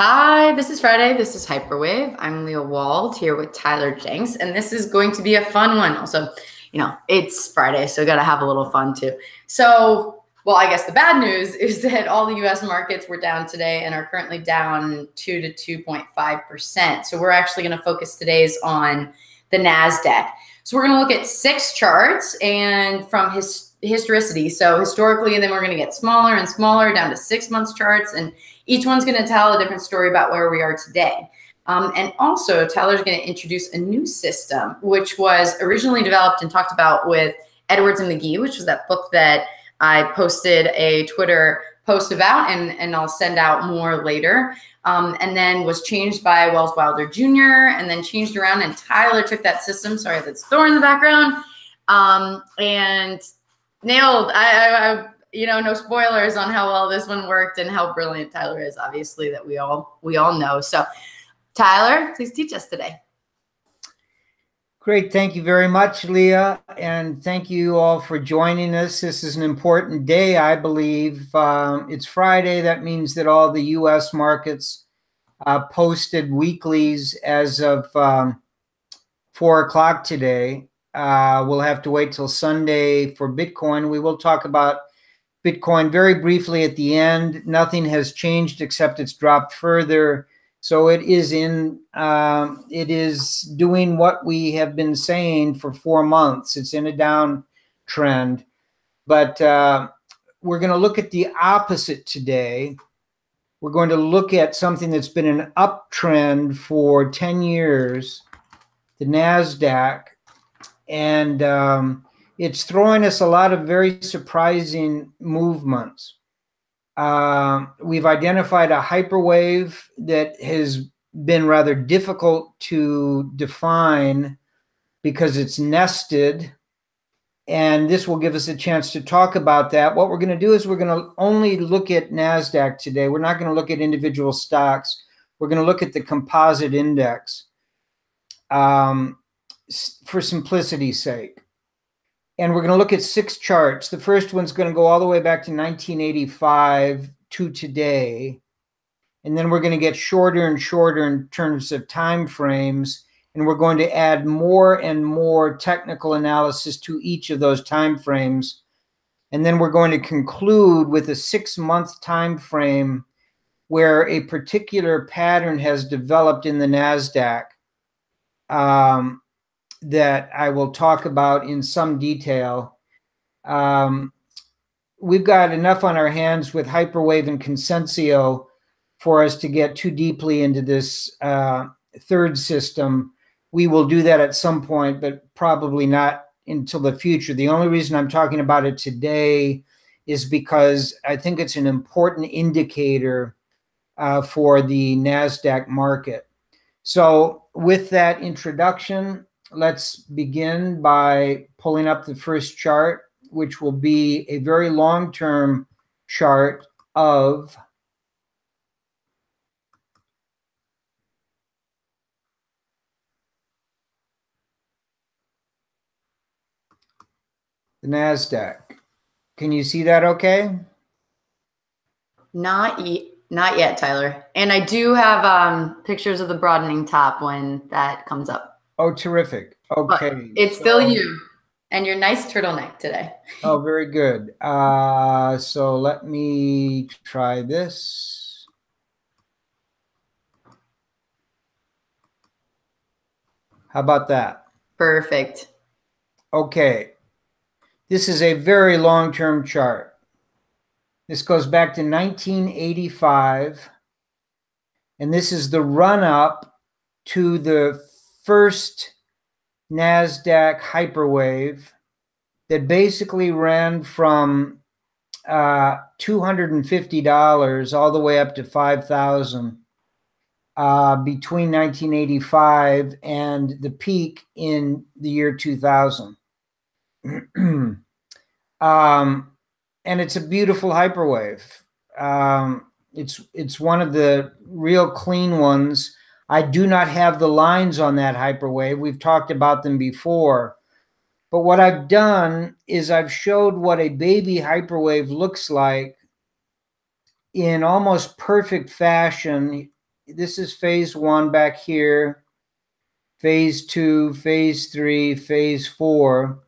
Hi, this is Friday. This is Hyperwave. I'm Leah Wald here with Tyler Jenks, and this is going to be a fun one. Also, it's Friday, so got to have a little fun too. So, well, I guess the bad news is that all the U.S. markets were down today and are currently down 2 to 2.5%. So we're actually going to focus today's on the Nasdaq. So we're going to look at 6 charts and from historicity. So historically, and then we're going to get smaller and smaller down to 6 months charts, and each one's going to tell a different story about where we are today. And also, Tyler's going to introduce a new system, which was originally developed and talked about with Edwards and McGee, which was that book that I posted a Twitter post about, and I'll send out more later. And then was changed by Wells Wilder Jr. and then changed around, and Tyler took that system. Sorry, that's Thor in the background. And nailed. No spoilers on how well this one worked and how brilliant Tyler is, obviously, that we all know. So Tyler, please teach us today. Great. Thank you very much, Leah. And thank you all for joining us. This is an important day, I believe. It's Friday. That means that all the U.S. markets posted weeklies as of 4 o'clock today. We'll have to wait till Sunday for Bitcoin. We will talk about Bitcoin very briefly at the end. Nothing has changed except it's dropped further. So it is doing what we have been saying for 4 months. It's in a downtrend, but we're going to look at the opposite today. We're going to look at something that's been an uptrend for 10 years, the Nasdaq, and it's throwing us a lot of very surprising movements. We've identified a hyperwave that has been rather difficult to define because it's nested, and this will give us a chance to talk about that. What we're going to do is we're going to only look at Nasdaq today. We're not going to look at individual stocks. We're going to look at the composite index for simplicity's sake. And we're going to look at 6 charts. The first one's going to go all the way back to 1985 to today. And then we're going to get shorter and shorter in terms of time frames. And we're going to add more and more technical analysis to each of those time frames. And then we're going to conclude with a 6-month time frame where a particular pattern has developed in the Nasdaq that I will talk about in some detail. We've got enough on our hands with Hyperwave and Consensio for us to get too deeply into this third system. We will do that at some point, but probably not until the future. The only reason I'm talking about it today is because I think it's an important indicator for the Nasdaq market. So with that introduction, let's begin by pulling up the first chart, which will be a very long-term chart of the Nasdaq. Can you see that okay? Not yet, Tyler. And I do have pictures of the broadening top when that comes up. Oh, terrific. Okay. But it's still you and your nice turtleneck today. Oh, very good. So let me try this. How about that? Perfect. Okay. This is a very long-term chart. This goes back to 1985. And this is the run-up to the first Nasdaq hyperwave that basically ran from $250 all the way up to $5,000 between 1985 and the peak in the year 2000. And it's a beautiful hyperwave. It's one of the real clean ones. I do not have the lines on that hyperwave. We've talked about them before. But what I've done is I've showed what a baby hyperwave looks like in almost perfect fashion this is phase one back here, phase two, phase three, phase four,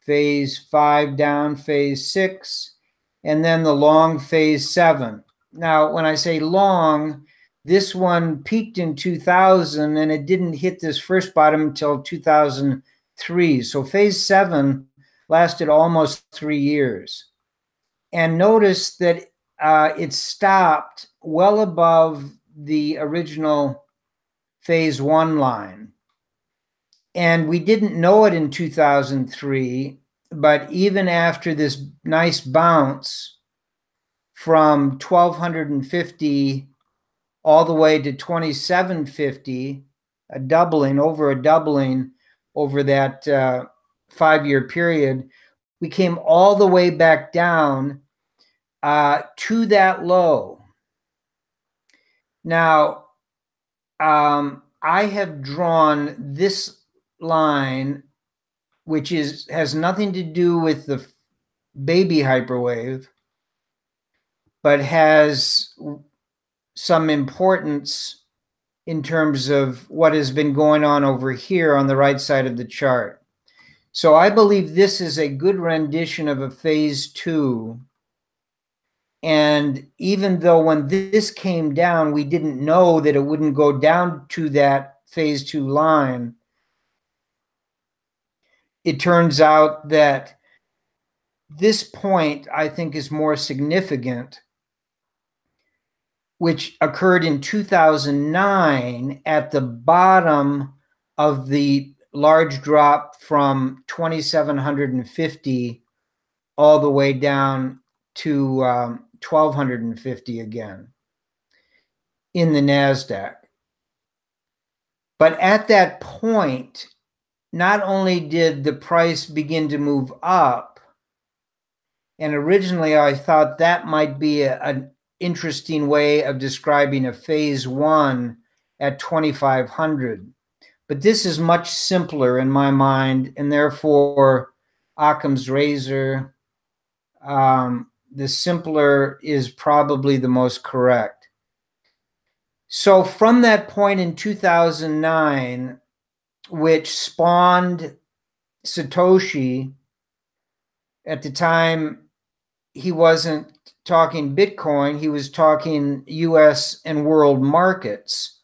phase five down, phase six, and then the long phase seven. Now, when I say long, this one peaked in 2000 and it didn't hit this first bottom until 2003. So phase seven lasted almost 3 years. And notice that it stopped well above the original phase one line. And we didn't know it in 2003, but even after this nice bounce from 1250 all the way to 2750, over a doubling over that 5-year period, we came all the way back down to that low. Now, I have drawn this line, which has nothing to do with the baby hyperwave, but has some importance in terms of what has been going on over here on the right side of the chart. So I believe this is a good rendition of a phase two. And even though when this came down, we didn't know that it wouldn't go down to that phase two line, it turns out that this point, I think, is more significant, which occurred in 2009 at the bottom of the large drop from 2,750 all the way down to 1,250 again in the Nasdaq. But at that point, not only did the price begin to move up, and originally I thought that might be an interesting way of describing a phase one at 2,500. But this is much simpler in my mind, and therefore Occam's razor, the simpler is probably the most correct. So from that point in 2009, which spawned Satoshi, at the time he wasn't talking Bitcoin, he was talking US and world markets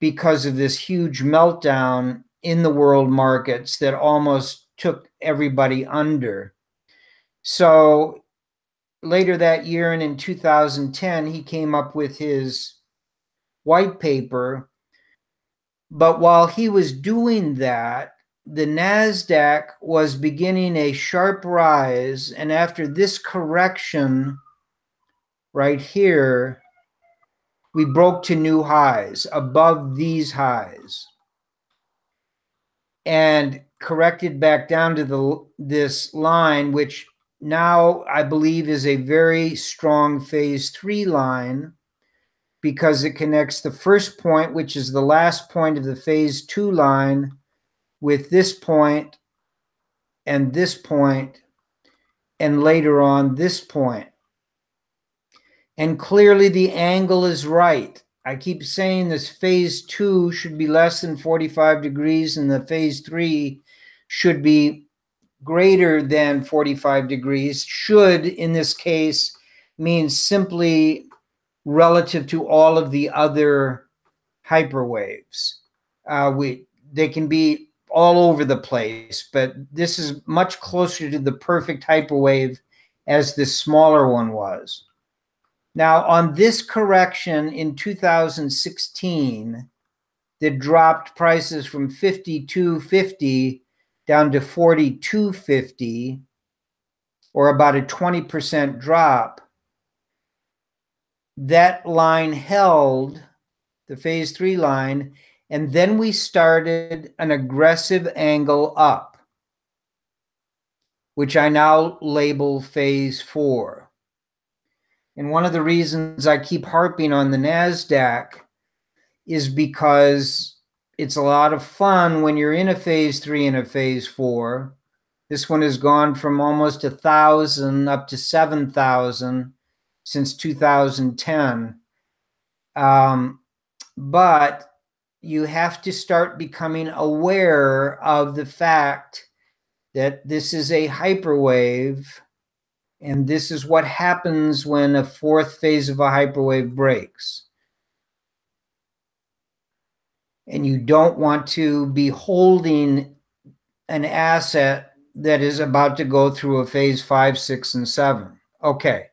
because of this huge meltdown in the world markets that almost took everybody under. So later that year and in 2010, he came up with his white paper. But while he was doing that, the Nasdaq was beginning a sharp rise. And after this correction right here, we broke to new highs above these highs and corrected back down to this line, which now I believe is a very strong phase three line, because it connects the first point, which is the last point of the phase two line, with this point, and later on this point. And clearly the angle is right. I keep saying this phase two should be less than 45 degrees and the phase three should be greater than 45 degrees. Should, in this case, means simply relative to all of the other hyperwaves. They can be all over the place, but this is much closer to the perfect hyperwave as this smaller one was. Now, on this correction in 2016, that dropped prices from 52.50 down to 42.50, or about a 20% drop, that line held, the phase three line, and then we started an aggressive angle up, which I now label phase four. And one of the reasons I keep harping on the Nasdaq is because it's a lot of fun when you're in a phase three and a phase four. This one has gone from almost 1,000 up to 7,000 since 2010. but you have to start becoming aware of the fact that this is a hyperwave, and this is what happens when a fourth phase of a hyperwave breaks. And you don't want to be holding an asset that is about to go through a phase 5, 6, and 7. Okay,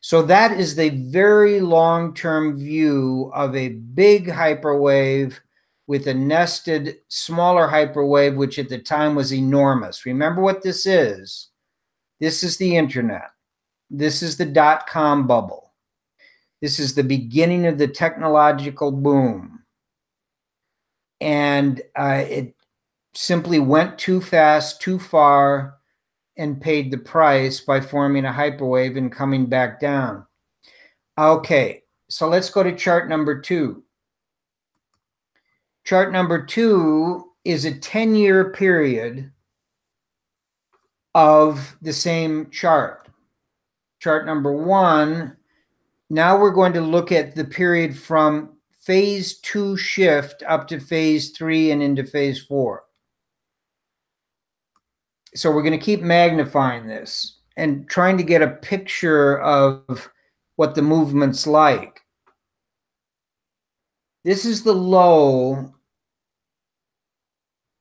so that is the very long-term view of a big hyperwave with a nested smaller hyperwave, which at the time was enormous. Remember what this is? This is the internet. This is the dot-com bubble. This is the beginning of the technological boom. And it simply went too fast, too far, and paid the price by forming a hyperwave and coming back down. Okay, so let's go to chart number 2. Chart number 2 is a 10-year period of the same chart. Chart number 1, now we're going to look at the period from phase 2 shift up to phase 3 and into phase 4. So we're going to keep magnifying this and trying to get a picture of what the movement's like. This is the low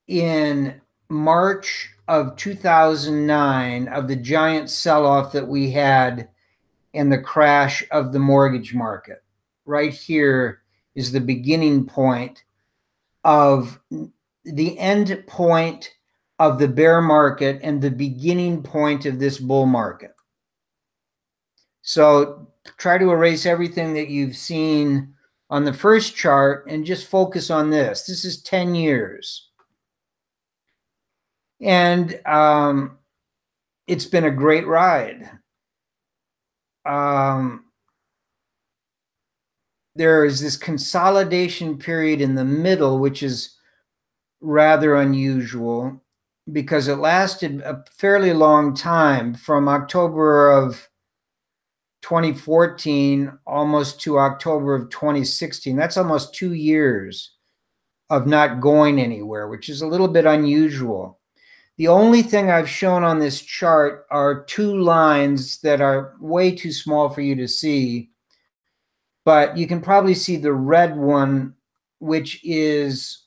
in March of 2009 of the giant sell-off that we had and the crash of the mortgage market. Right here is the beginning point of the end point of the bear market and the beginning point of this bull market. So try to erase everything that you've seen on the first chart and just focus on this. This is 10 years. And it's been a great ride. There is this consolidation period in the middle, which is rather unusual because it lasted a fairly long time, from October of 2014 almost to October of 2016. That's almost 2 years of not going anywhere, which is a little bit unusual. The only thing I've shown on this chart are 2 lines that are way too small for you to see, but you can probably see the red one, which is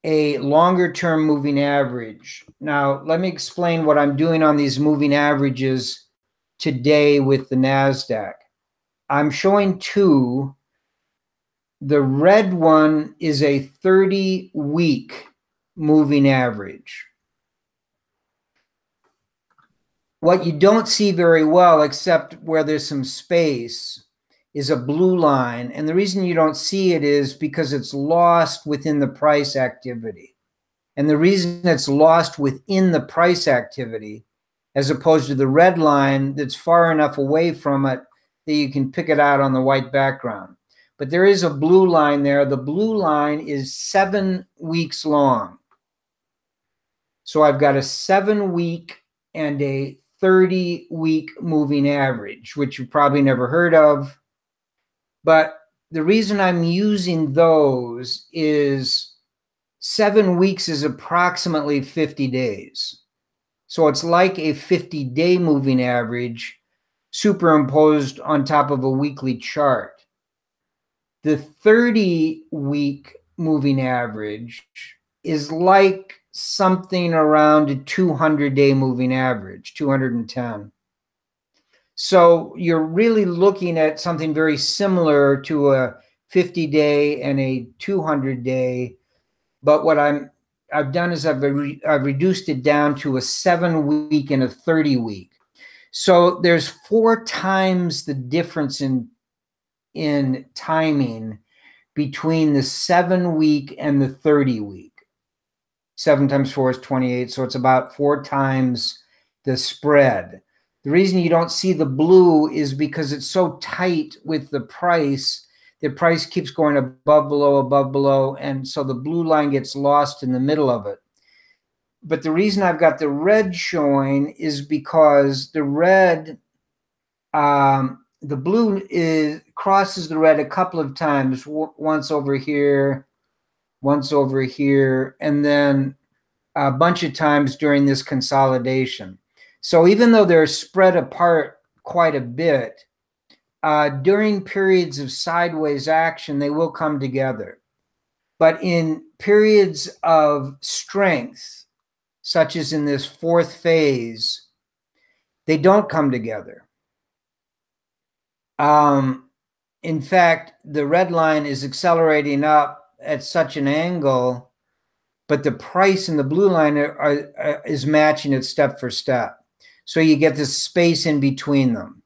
a longer-term moving average. Now, let me explain what I'm doing on these moving averages today with the Nasdaq. I'm showing 2. The red one is a 30-week moving average. What you don't see very well, except where there's some space, is a blue line. And the reason you don't see it is because it's lost within the price activity. And the reason it's lost within the price activity, as opposed to the red line that's far enough away from it that you can pick it out on the white background. But there is a blue line there. The blue line is 7 weeks long. So I've got a 7-week and a 30-week moving average, which you've probably never heard of. But the reason I'm using those is 7 weeks is approximately 50 days. So it's like a 50-day moving average superimposed on top of a weekly chart. The 30-week moving average is like something around a 200-day moving average, 210. So you're really looking at something very similar to a 50-day and a 200-day. But what I've done is I've reduced it down to a 7-week and a 30-week. So there's 4 times the difference in timing between the 7-week and the 30-week. 7 times 4 is 28, so it's about 4 times the spread. The reason you don't see the blue is because it's so tight with the price keeps going above, below, and so the blue line gets lost in the middle of it. But the reason I've got the red showing is because the red the blue crosses the red a couple of times, once over here, and then a bunch of times during this consolidation. So even though they're spread apart quite a bit, during periods of sideways action, they will come together. But in periods of strength, such as in this fourth phase, they don't come together. In fact, the red line is accelerating up at such an angle, but the price and the blue line is matching it step for step. So you get this space in between them,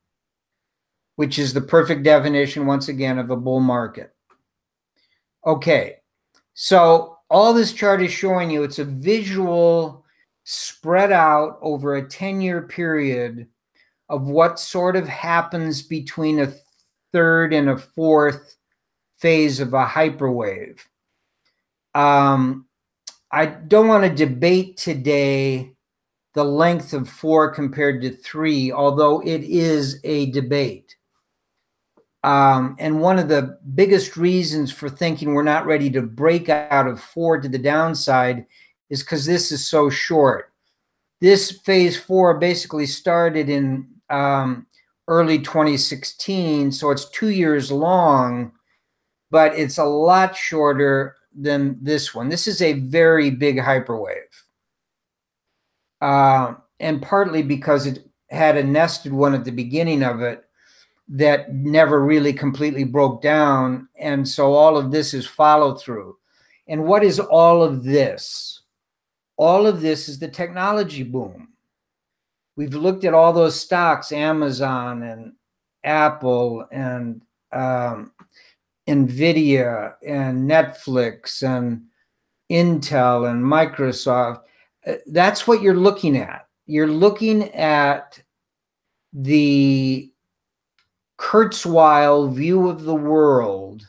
which is the perfect definition, once again, of a bull market. Okay, so all this chart is showing you, it's a visual spread out over a 10-year period of what sort of happens between a third and a fourth phase of a hyperwave. I don't want to debate today the length of 4 compared to 3, although it is a debate. And one of the biggest reasons for thinking we're not ready to break out of 4 to the downside is because this is so short. This phase 4 basically started in early 2016, so it's 2 years long, but it's a lot shorter than this one. This is a very big hyperwave. And partly because it had a nested one at the beginning of it that never really completely broke down. And so all of this is follow through. And what is all of this? All of this is the technology boom. We've looked at all those stocks, Amazon and Apple and NVIDIA and Netflix and Intel and Microsoft. That's what you're looking at. You're looking at the Kurzweil view of the world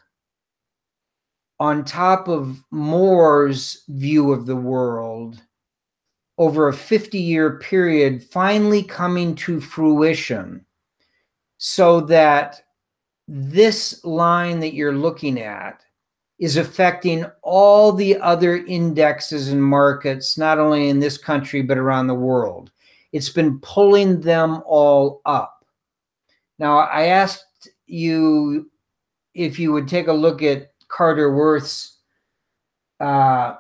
on top of Moore's view of the world over a 50-year period, finally coming to fruition, so that this line that you're looking at is affecting all the other indexes and markets, not only in this country, but around the world. It's been pulling them all up. Now, I asked you if you would take a look at Carter Worth's program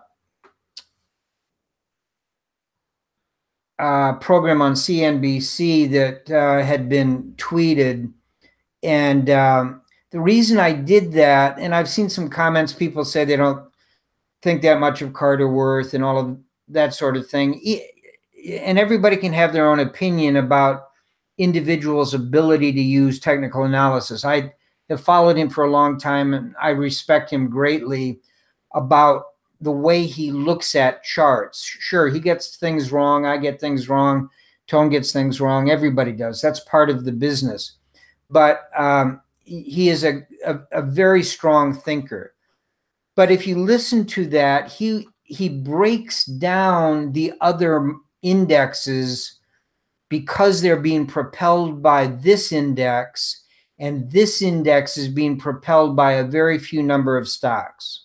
on CNBC that had been tweeted. And the reason I did that, and I've seen some comments, people say they don't think that much of Carter Worth and all of that sort of thing. And everybody can have their own opinion about individuals' ability to use technical analysis. I have followed him for a long time, and I respect him greatly about the way he looks at charts. Sure, he gets things wrong. I get things wrong. Tone gets things wrong. Everybody does. That's part of the business. But he is a very strong thinker. But if you listen to that, he breaks down the other indexes because they're being propelled by this index, and this index is being propelled by a very few number of stocks.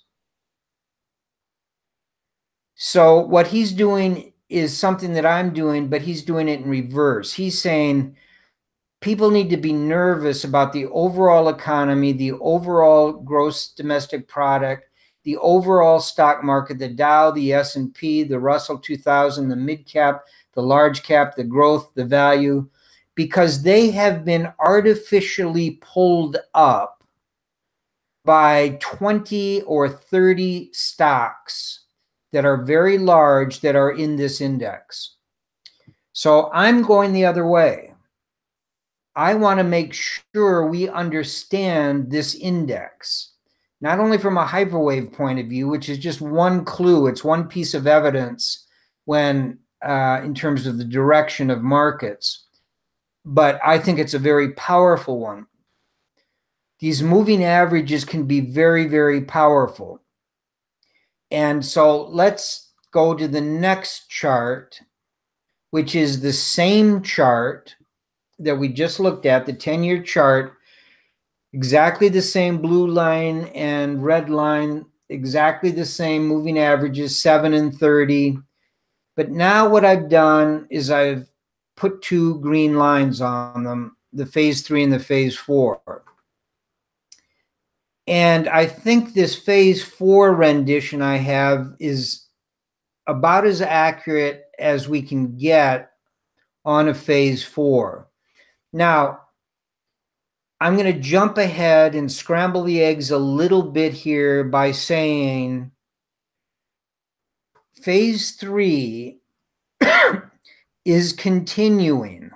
So what he's doing is something that I'm doing, but he's doing it in reverse. He's saying people need to be nervous about the overall economy, the overall gross domestic product, the overall stock market, the Dow, the S&P, the Russell 2000, the mid cap, the large cap, the growth, the value, because they have been artificially pulled up by 20 or 30 stocks that are very large that are in this index. So I'm going the other way. I want to make sure we understand this index, not only from a hyperwave point of view, which is just one clue, it's one piece of evidence when in terms of the direction of markets, but I think it's a very powerful one. These moving averages can be very, very powerful. And so let's go to the next chart, which is the same chart that we just looked at, the 10-year chart, Exactly the same blue line and red line, exactly the same moving averages, 7 and 30. But now what I've done is I've put two green lines on them, the phase 3 and the phase 4. And I think this phase 4 rendition I have is about as accurate as we can get on a phase 4. Now, I'm going to jump ahead and scramble the eggs a little bit here by saying phase 3 is continuing.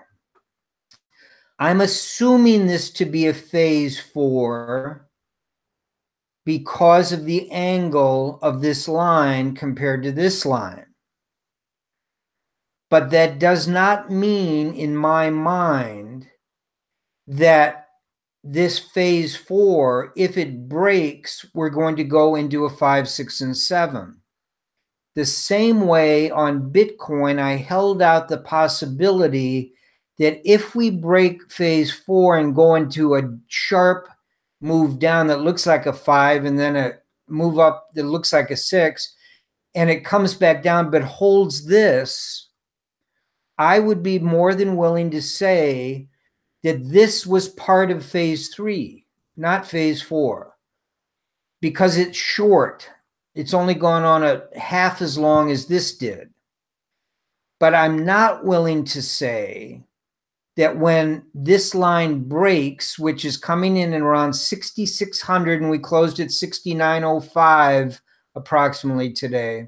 I'm assuming this to be a phase 4 because of the angle of this line compared to this line. But that does not mean, in my mind, that this phase 4, if it breaks, we're going to go into a 5, 6, and 7. The same way on Bitcoin, I held out the possibility that if we break phase 4 and go into a sharp move down that looks like a 5 and then a move up that looks like a 6, and it comes back down but holds this, I would be more than willing to say that this was part of phase 3, not phase 4, because it's short. It's only gone on a half as long as this did. But I'm not willing to say that when this line breaks, which is coming in at around 6,600, and we closed at 6,905 approximately today.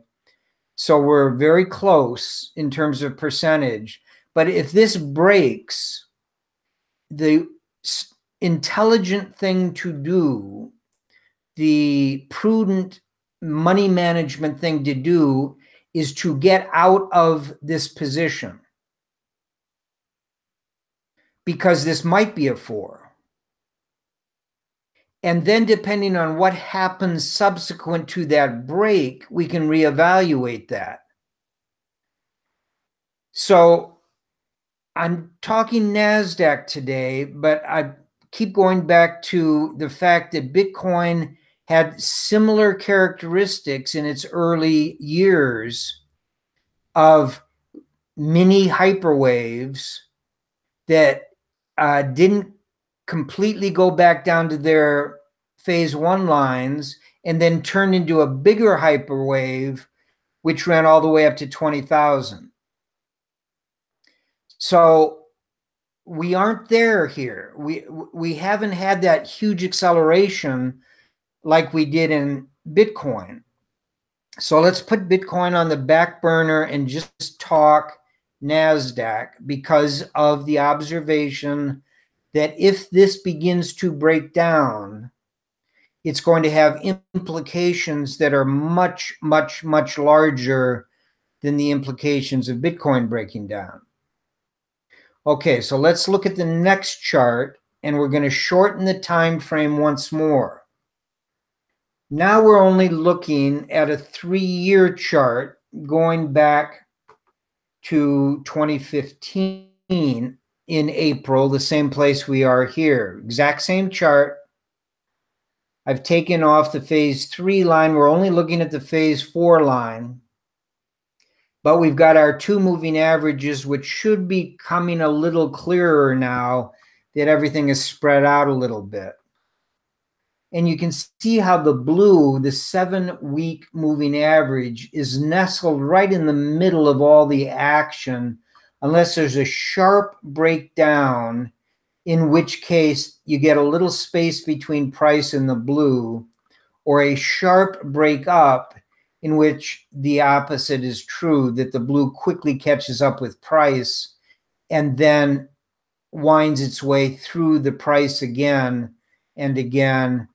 So we're very close in terms of percentage. But if this breaks, the intelligent thing to do, the prudent money management thing to do, is to get out of this position, because this might be a 4. And then depending on what happens subsequent to that break, we can reevaluate that. So I'm talking Nasdaq today, but I keep going back to the fact that Bitcoin had similar characteristics in its early years of mini hyperwaves that didn't completely go back down to their phase 1 lines and then turned into a bigger hyperwave, which ran all the way up to 20,000. So we aren't there here. We haven't had that huge acceleration like we did in Bitcoin. So let's put Bitcoin on the back burner and just talk Nasdaq, because of the observation that if this begins to break down, it's going to have implications that are much, much, much larger than the implications of Bitcoin breaking down. Okay, so let's look at the next chart, and we're going to shorten the time frame once more. Now we're only looking at a 3-year chart going back to 2015 in April, the same place we are here. Exact same chart. I've taken off the phase 3 line. We're only looking at the phase 4 line. But we've got our 2 moving averages, which should be coming a little clearer now that everything is spread out a little bit. And you can see how the blue, the 7-week moving average, is nestled right in the middle of all the action, unless there's a sharp breakdown, in which case you get a little space between price and the blue, or a sharp break up, in which the opposite is true, that the blue quickly catches up with price and then winds its way through the price again and again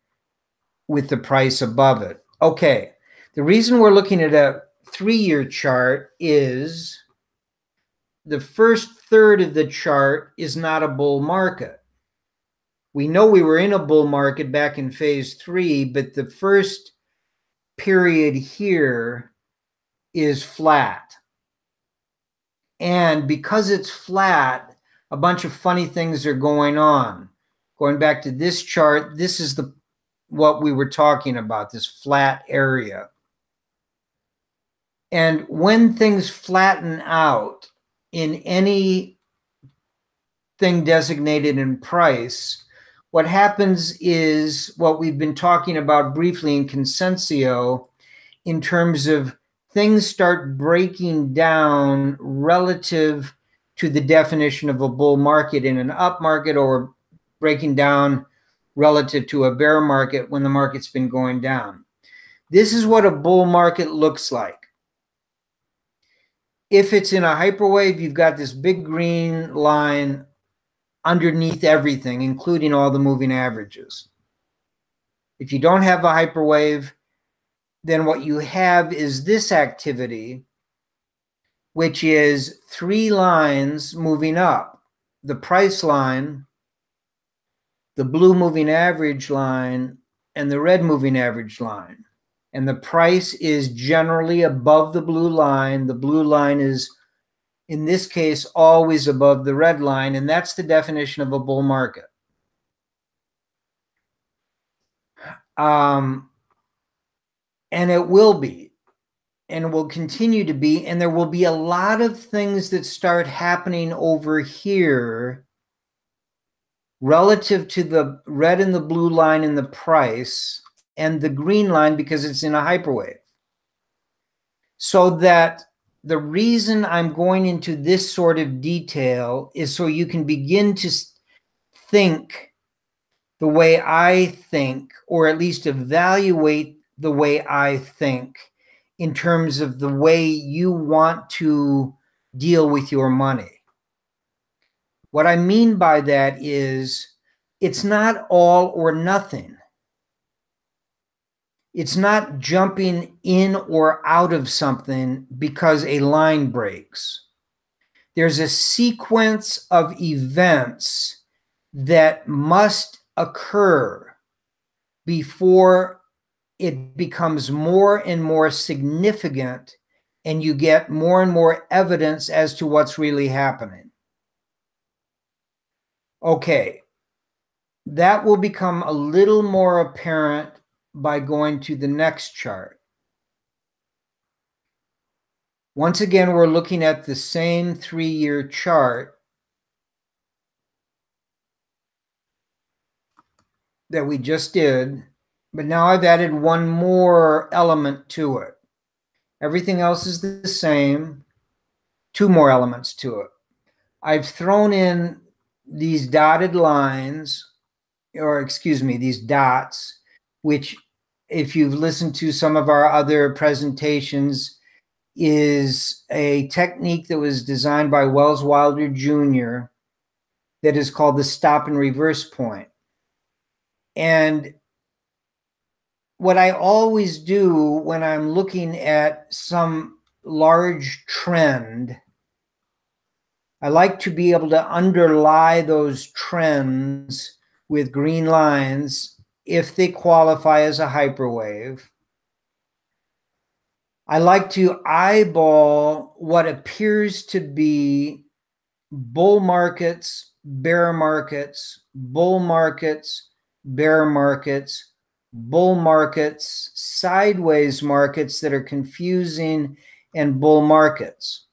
with the price above it. Okay, the reason we're looking at a 3-year chart is the first third of the chart is not a bull market. We know we were in a bull market back in phase 3, but the first period here is flat. And because it's flat, a bunch of funny things are going on. going back to this chart, this is what we were talking about, this flat area. And when things flatten out in any thing designated in price, what happens is what we've been talking about briefly in Consensio, in terms of things start breaking down relative to the definition of a bull market in an up market, or breaking down relative to a bear market when the market's been going down. This is what a bull market looks like. If it's in a hyperwave, you've got this big green line underneath everything, including all the moving averages. If you don't have a hyperwave, then what you have is this activity, which is three lines moving up: the price line, the blue moving average line, and the red moving average line. And the price is generally above the blue line. The blue line is, in this case, always above the red line, and that's the definition of a bull market. And it will be, and it will continue to be, and there will be a lot of things that start happening over here relative to the red and the blue line in the price, and the green line because it's in a hyperwave. So that the reason I'm going into this sort of detail is so you can begin to think the way I think, or at least evaluate the way I think in terms of the way you want to deal with your money. What I mean by that is, it's not all or nothing. It's not jumping in or out of something because a line breaks. There's a sequence of events that must occur before it becomes more and more significant, and you get more and more evidence as to what's really happening. Okay, that will become a little more apparent by going to the next chart. Once again, we're looking at the same 3-year chart that we just did, but now I've added one more element to it. Everything else is the same, 2 more elements to it. I've thrown in these dotted lines, or excuse me, these dots, which, if you've listened to some of our other presentations, is a technique that was designed by Wells Wilder Jr. that is called the stop and reverse point. And what I always do when I'm looking at some large trend, I like to be able to underlie those trends with green lines if they qualify as a hyperwave. I like to eyeball what appears to be bull markets, bear markets, bull markets, bear markets, bull markets, sideways markets that are confusing, and bull markets.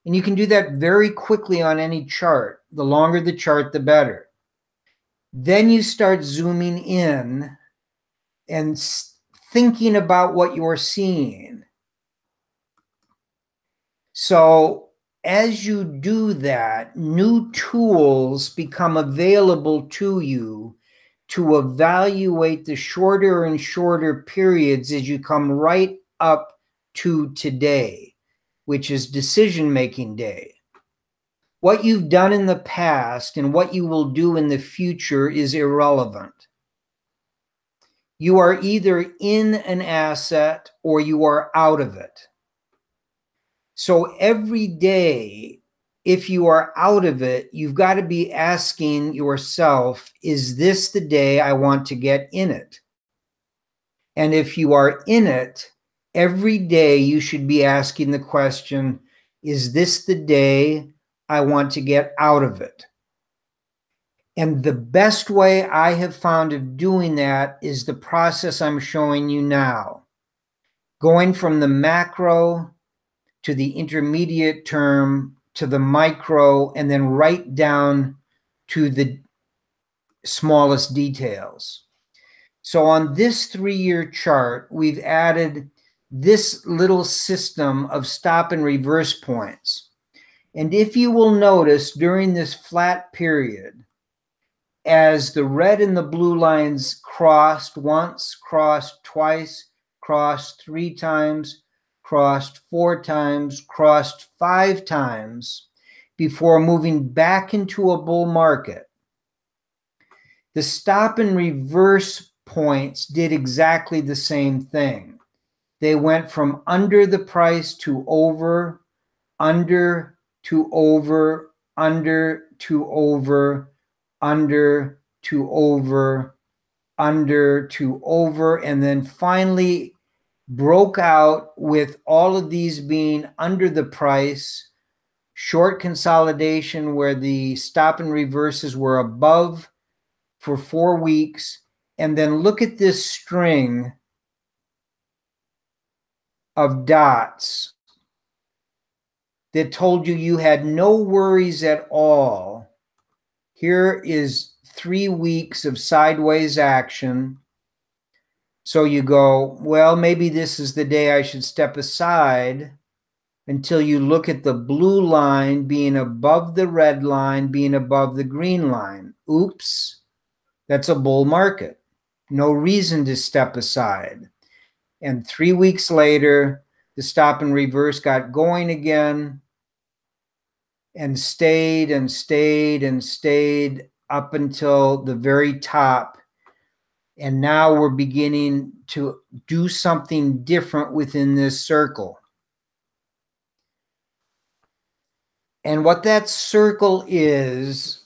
And you can do that very quickly on any chart. The longer the chart, the better. Then you start zooming in and thinking about what you're seeing. So as you do that, new tools become available to you to evaluate the shorter and shorter periods as you come right up to today, which is decision-making day. What you've done in the past and what you will do in the future is irrelevant. You are either in an asset or you are out of it. So every day, if you are out of it, you've got to be asking yourself, is this the day I want to get in it? And if you are in it, every day you should be asking the question, is this the day I want to get out of it? And the best way I have found of doing that is the process I'm showing you now. Going from the macro to the intermediate term to the micro, and then right down to the smallest details. So on this 3-year chart, we've added this little system of stop and reverse points. And if you will notice during this flat period, as the red and the blue lines crossed once, crossed twice, crossed 3 times, crossed 4 times, crossed 5 times before moving back into a bull market, the stop and reverse points did exactly the same thing. They went from under the price to over, under to over, under to over, under to over, under to over, and then finally broke out with all of these being under the price, short consolidation where the stop and reverses were above for 4 weeks. And then look at this string of dots that told you you had no worries at all. Here is 3 weeks of sideways action. So you go, well, maybe this is the day I should step aside, until you look at the blue line being above the red line, being above the green line. Oops, that's a bull market. No reason to step aside. And 3 weeks later, the stop and reverse got going again and stayed and stayed and stayed up until the very top. And now we're beginning to do something different within this circle. And what that circle is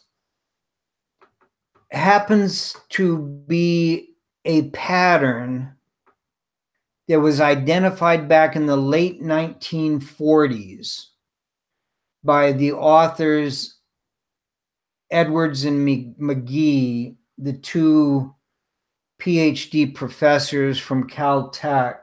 happens to be a pattern that was identified back in the late 1940s by the authors Edwards and McGee, the 2 PhD professors from Caltech,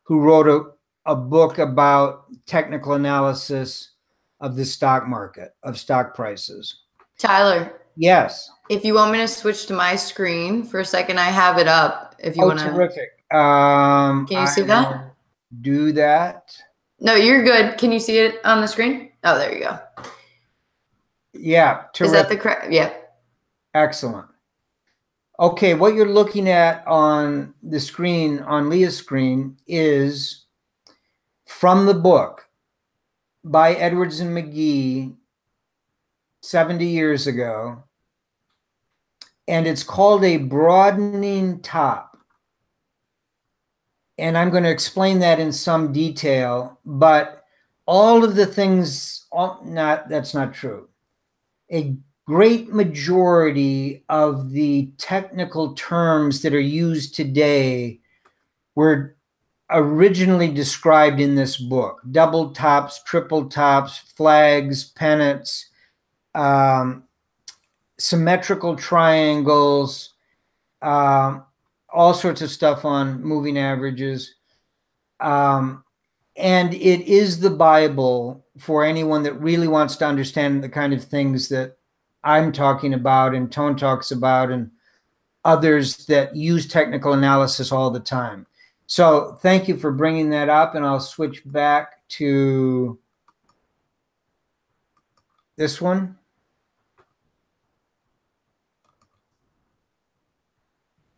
who wrote a book about technical analysis of the stock market, of stock prices. Tyler. Yes. If you want me to switch to my screen for a second, I have it up. If you want to. Terrific. Can you see that? Do that. No, you're good. Can you see it on the screen? Oh, there you go. Yeah. Terrific. Is that the correct? Yeah. Excellent. Okay, what you're looking at on the screen, on Leah's screen, is from the book by Edwards and McGee 70 years ago. And it's called a broadening top. And I'm going to explain that in some detail, but all of the things, that's not true. A great majority of the technical terms that are used today were originally described in this book: double tops, triple tops, flags, pennants, symmetrical triangles, all sorts of stuff on moving averages. And it is the Bible for anyone that really wants to understand the kind of things that I'm talking about and Tone talks about and others that use technical analysis all the time. So thank you for bringing that up, and I'll switch back to this one.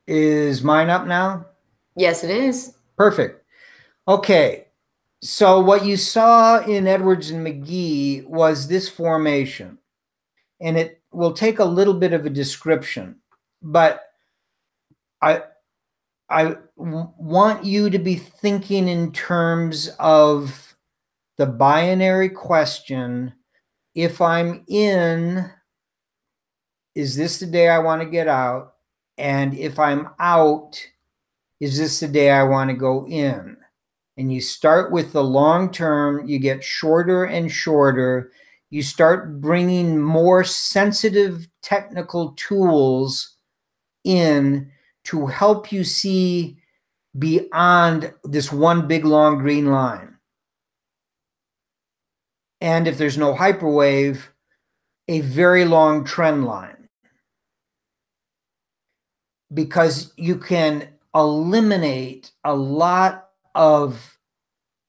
Is mine up now? Yes, it is. Perfect. Okay. So what you saw in Edwards and McGee was this formation, and it will take a little bit of a description, but I want you to be thinking in terms of the binary question: if I'm in, is this the day I want to get out? And if I'm out, is this the day I want to go in? And you start with the long term, you get shorter and shorter, you start bringing more sensitive technical tools in to help you see beyond this one big long green line. And if there's no hyperwave, a very long trend line. Because you can eliminate a lot of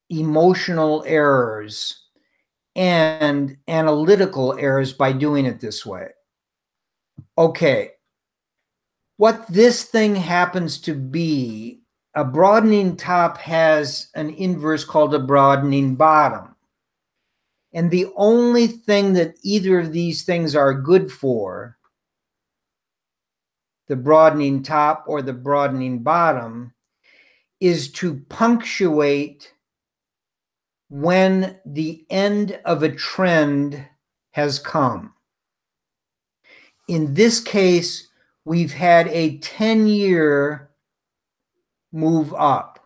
emotional errors and analytical errors by doing it this way. Okay, what this thing happens to be, a broadening top has an inverse called a broadening bottom. And the only thing that either of these things are good for, the broadening top or the broadening bottom, is to punctuate when the end of a trend has come. In this case, we've had a 10-year move up.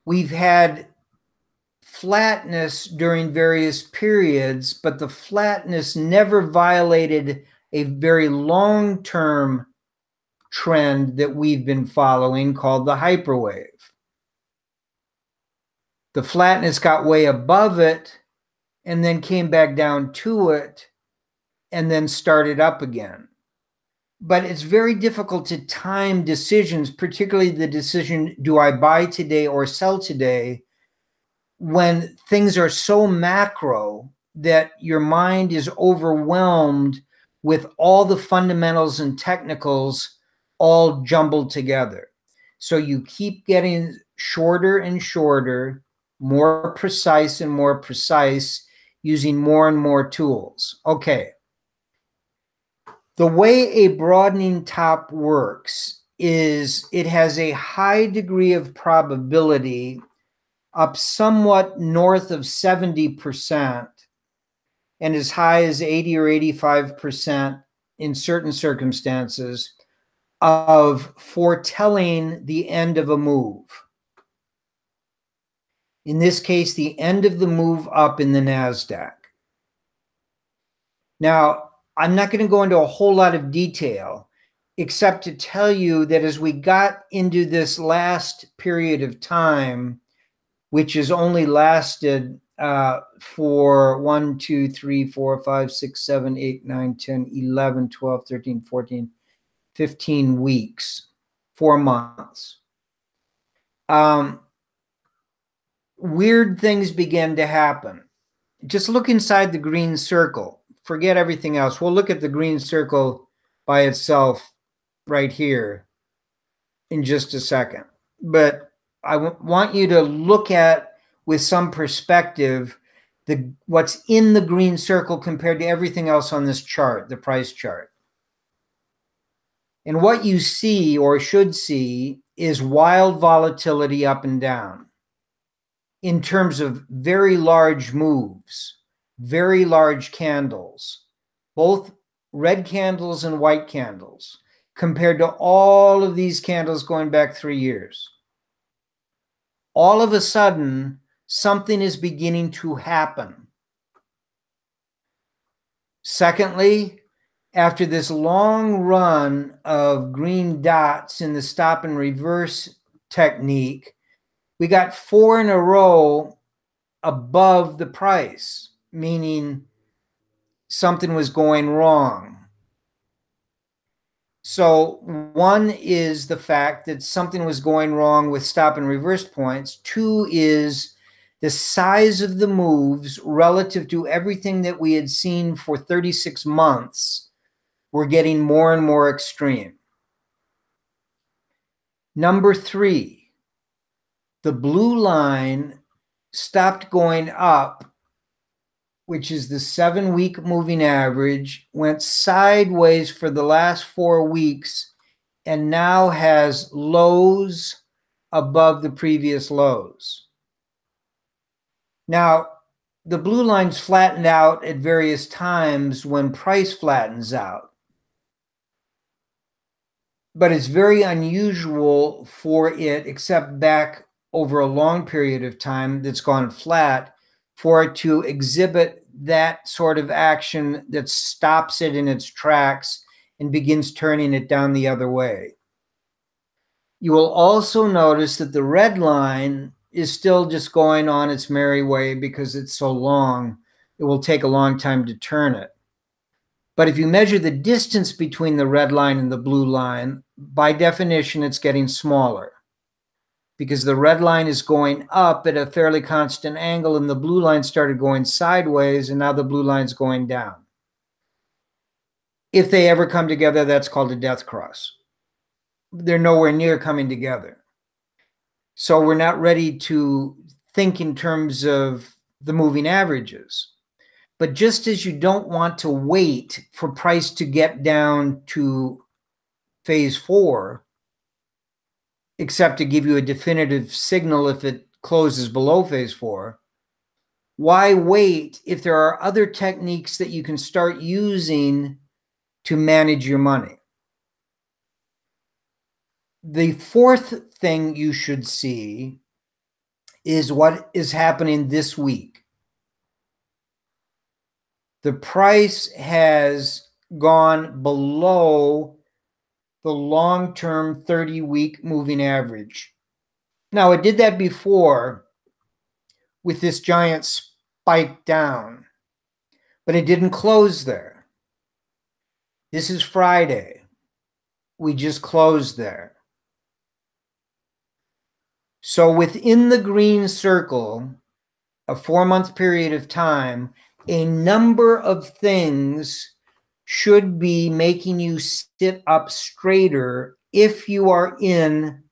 We've had flatness during various periods, but the flatness never violated a very long-term trend that we've been following called the hyperwave. The flatness got way above it and then came back down to it and then started up again. But it's very difficult to time decisions, particularly the decision, do I buy today or sell today, when things are so macro that your mind is overwhelmed with all the fundamentals and technicals all jumbled together. So you keep getting shorter and shorter, more precise and more precise, using more and more tools. Okay. The way a broadening top works is it has a high degree of probability up somewhat north of 70% and as high as 80 or 85% in certain circumstances of foretelling the end of a move. In this case, the end of the move up in the Nasdaq. Now, I'm not going to go into a whole lot of detail, except to tell you that as we got into this last period of time, which has only lasted for 1, 2, 3, 4, 5, 6, 7, 8, 9, 10, 11, 12, 13, 14, 15 weeks, 4 months. Weird things began to happen. Just look inside the green circle. Forget everything else. We'll look at the green circle by itself right here in just a second. But I want you to look at, with some perspective, what's in the green circle compared to everything else on this chart, the price chart. And what you see or should see is wild volatility up and down in terms of very large moves, very large candles, both red candles and white candles, compared to all of these candles going back 3 years. All of a sudden, something is beginning to happen. Secondly, after this long run of green dots in the stop and reverse technique, we got 4 in a row above the price, meaning something was going wrong. So one is the fact that something was going wrong with stop and reverse points. 2 is the size of the moves relative to everything that we had seen for 36 months were getting more and more extreme. Number 3, the blue line stopped going up, which is the 7-week moving average, went sideways for the last 4 weeks, and now has lows above the previous lows. Now, the blue line's flattened out at various times when price flattens out. But it's very unusual for it, except back over a long period of time that's gone flat for it to exhibit that sort of action that stops it in its tracks and begins turning it down the other way. You will also notice that the red line is still just going on its merry way because it's so long. It will take a long time to turn it. But if you measure the distance between the red line and the blue line, by definition, it's getting smaller because the red line is going up at a fairly constant angle and the blue line started going sideways and now the blue line's going down. If they ever come together, that's called a death cross. They're nowhere near coming together. So we're not ready to think in terms of the moving averages. But just as you don't want to wait for price to get down to phase 4, except to give you a definitive signal if it closes below phase 4, why wait if there are other techniques that you can start using to manage your money? The fourth thing you should see is what is happening this week. The price has gone below the long-term 30-week moving average. Now, it did that before with this giant spike down, but it didn't close there. This is Friday. We just closed there. So within the green circle, a 4-month period of time, a number of things should be making you sit up straighter if you are in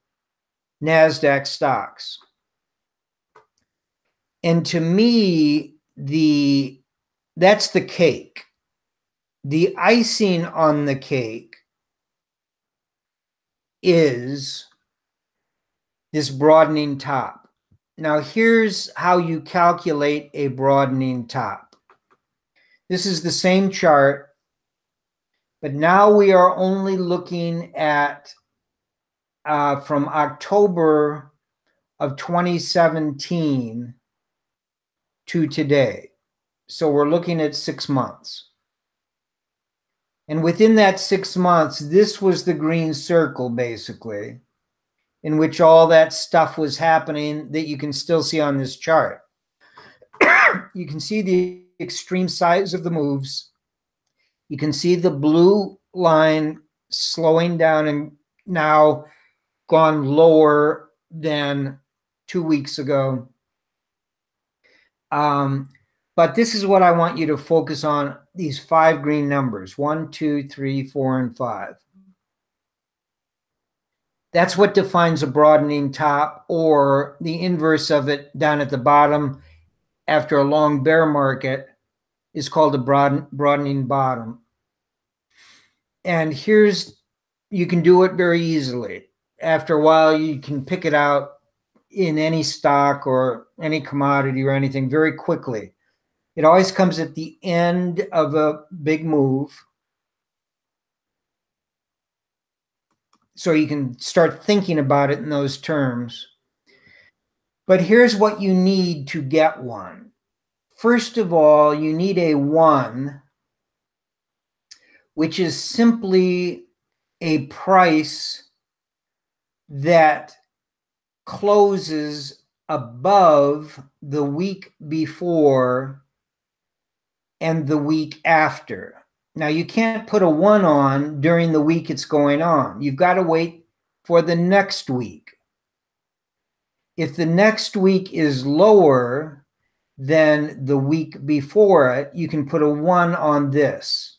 Nasdaq stocks. And to me, that's the cake. The icing on the cake is this broadening top. Now, here's how you calculate a broadening top. This is the same chart, but now we are only looking at from October of 2017 to today. So we're looking at 6 months. And within that 6 months, this was the green circle, basically, in which all that stuff was happening that you can still see on this chart. You can see the extreme size of the moves. You can see the blue line slowing down and now gone lower than 2 weeks ago. But this is what I want you to focus on, these 5 green numbers, 1, 2, 3, 4, and 5. That's what defines a broadening top, or the inverse of it down at the bottom after a long bear market is called a broadening bottom. And you can do it very easily. After a while, you can pick it out in any stock or any commodity or anything very quickly. It always comes at the end of a big move. So you can start thinking about it in those terms. But here's what you need to get one. First of all, you need a 1, which is simply a price that closes above the week before and the week after. Now, you can't put a 1 on during the week it's going on. You've got to wait for the next week. If the next week is lower than the week before it, you can put a 1 on this.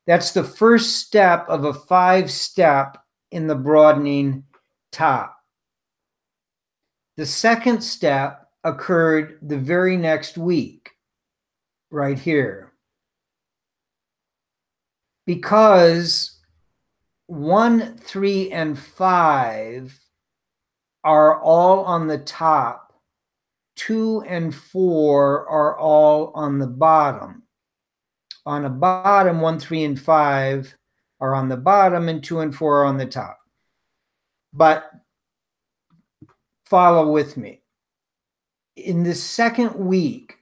That's the first step of a 5-step in the broadening top. The second step occurred the very next week, right here. Because 1, 3, and 5 are all on the top, 2 and 4 are all on the bottom. On the bottom, 1, 3, and 5 are on the bottom, and 2 and 4 are on the top. But follow with me. In the second week,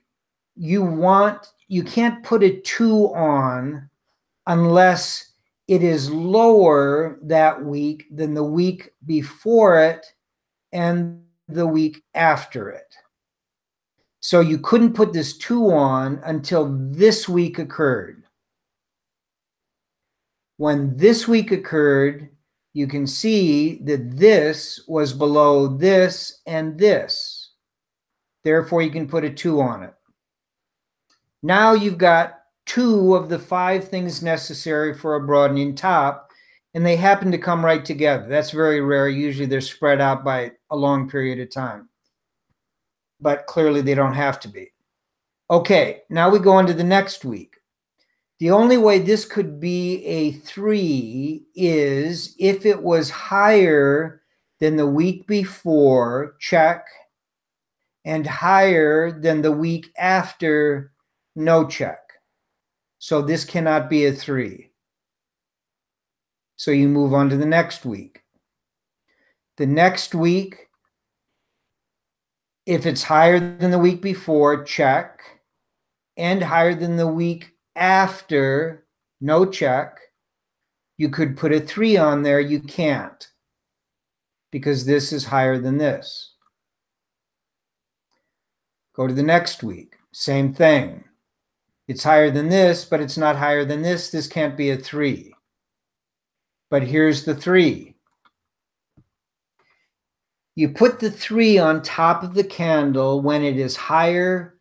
you can't put a 2 on unless it is lower that week than the week before it and the week after it. So you couldn't put this 2 on until this week occurred. When this week occurred, you can see that this was below this and this. Therefore, you can put a 2 on it. Now you've got 2 of the 5 things necessary for a broadening top, and they happen to come right together. That's very rare. Usually they're spread out by a long period of time. But clearly they don't have to be. Okay, now we go into the next week. The only way this could be a 3 is if it was higher than the week before, check, and higher than the week after, no check. So this cannot be a 3. So you move on to the next week. The next week, if it's higher than the week before, check, and higher than the week after, no check. You could put a 3 on there. You can't, because this is higher than this. Go to the next week. Same thing. It's higher than this, but it's not higher than this. This can't be a 3. But here's the 3. You put the 3 on top of the candle when it is higher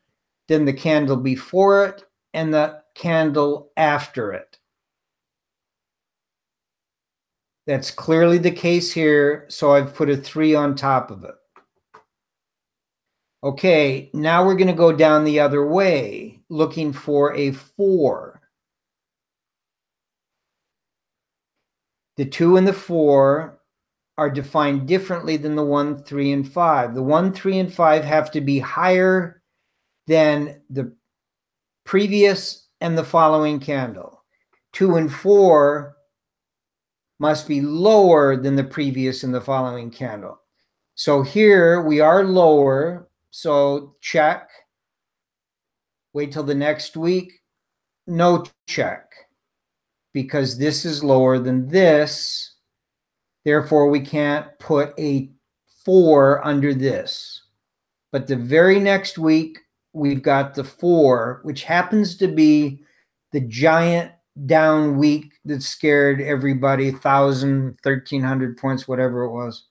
than the candle before it and the candle after it. That's clearly the case here, so I've put a 3 on top of it. Okay, now we're going to go down the other way, looking for a 4. The 2 and the 4 are defined differently than the 1, 3, and 5. The 1, 3, and 5 have to be higher than the previous and the following candle. 2 and 4 must be lower than the previous and the following candle. So here we are lower, so check. Wait till the next week, no check, because this is lower than this. Therefore, we can't put a 4 under this. But the very next week, we've got the 4, which happens to be the giant down week that scared everybody, 1,000, 1,300 points, whatever it was,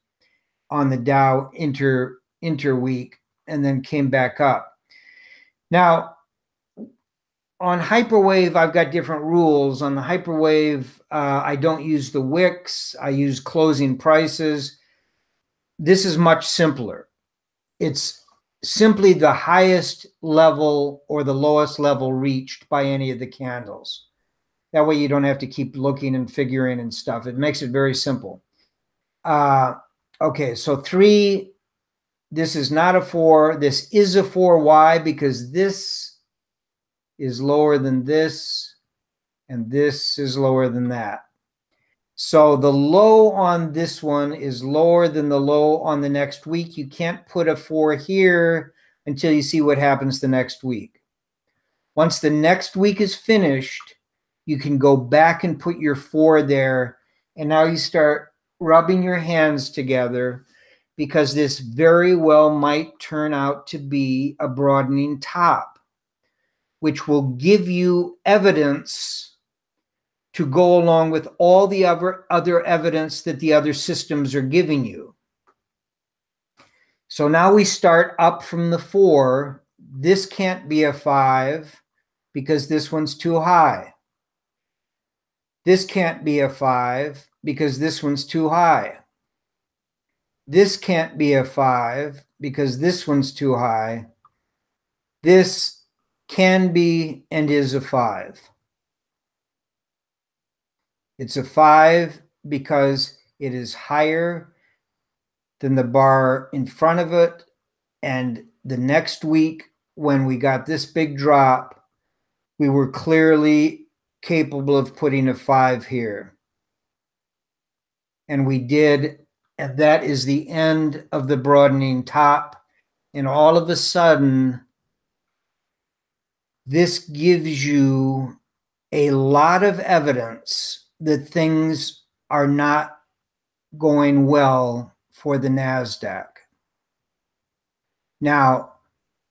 on the Dow interweek, and then came back up. Now, on Hyperwave, I've got different rules. On the Hyperwave, I don't use the wicks. I use closing prices. This is much simpler. It's simply the highest level or the lowest level reached by any of the candles. That way you don't have to keep looking and figuring and stuff. It makes it very simple. Okay, so 3, this is not a 4. This is a 4. Why? Because this is lower than this, and this is lower than that. So the low on this one is lower than the low on the next week. You can't put a 4 here until you see what happens the next week. Once the next week is finished, you can go back and put your 4 there, and now you start rubbing your hands together, because this very well might turn out to be a broadening top, which will give you evidence to go along with all the other evidence that the other systems are giving you. So now we start up from the 4. This can't be a 5 because this one's too high. This can't be a 5 because this one's too high. This can't be a 5 because this one's too high. This can be and is a 5. It's a 5 because it is higher than the bar in front of it. And the next week, when we got this big drop, we were clearly capable of putting a 5 here. And we did And that is the end of the broadening top. And all of a sudden, this gives you a lot of evidence that things are not going well for the Nasdaq. Now,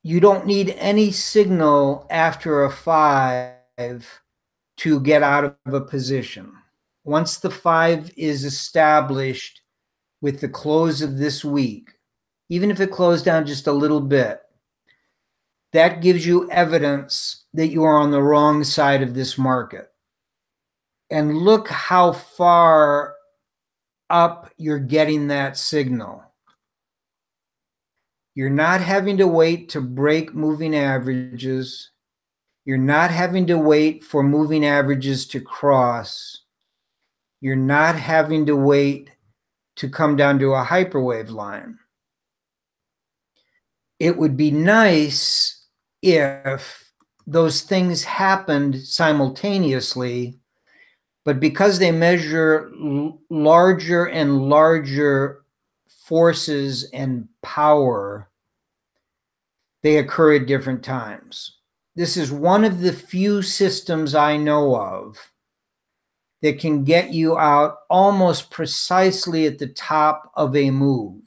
you don't need any signal after a 5 to get out of a position. Once the 5 is established with the close of this week, even if it closed down just a little bit, that gives you evidence that you are on the wrong side of this market. And look how far up you're getting that signal. You're not having to wait to break moving averages. You're not having to wait for moving averages to cross. You're not having to wait to come down to a hyperwave line. It would be nice if those things happened simultaneously, but because they measure larger and larger forces and power, they occur at different times. This is one of the few systems I know of that can get you out almost precisely at the top of a move.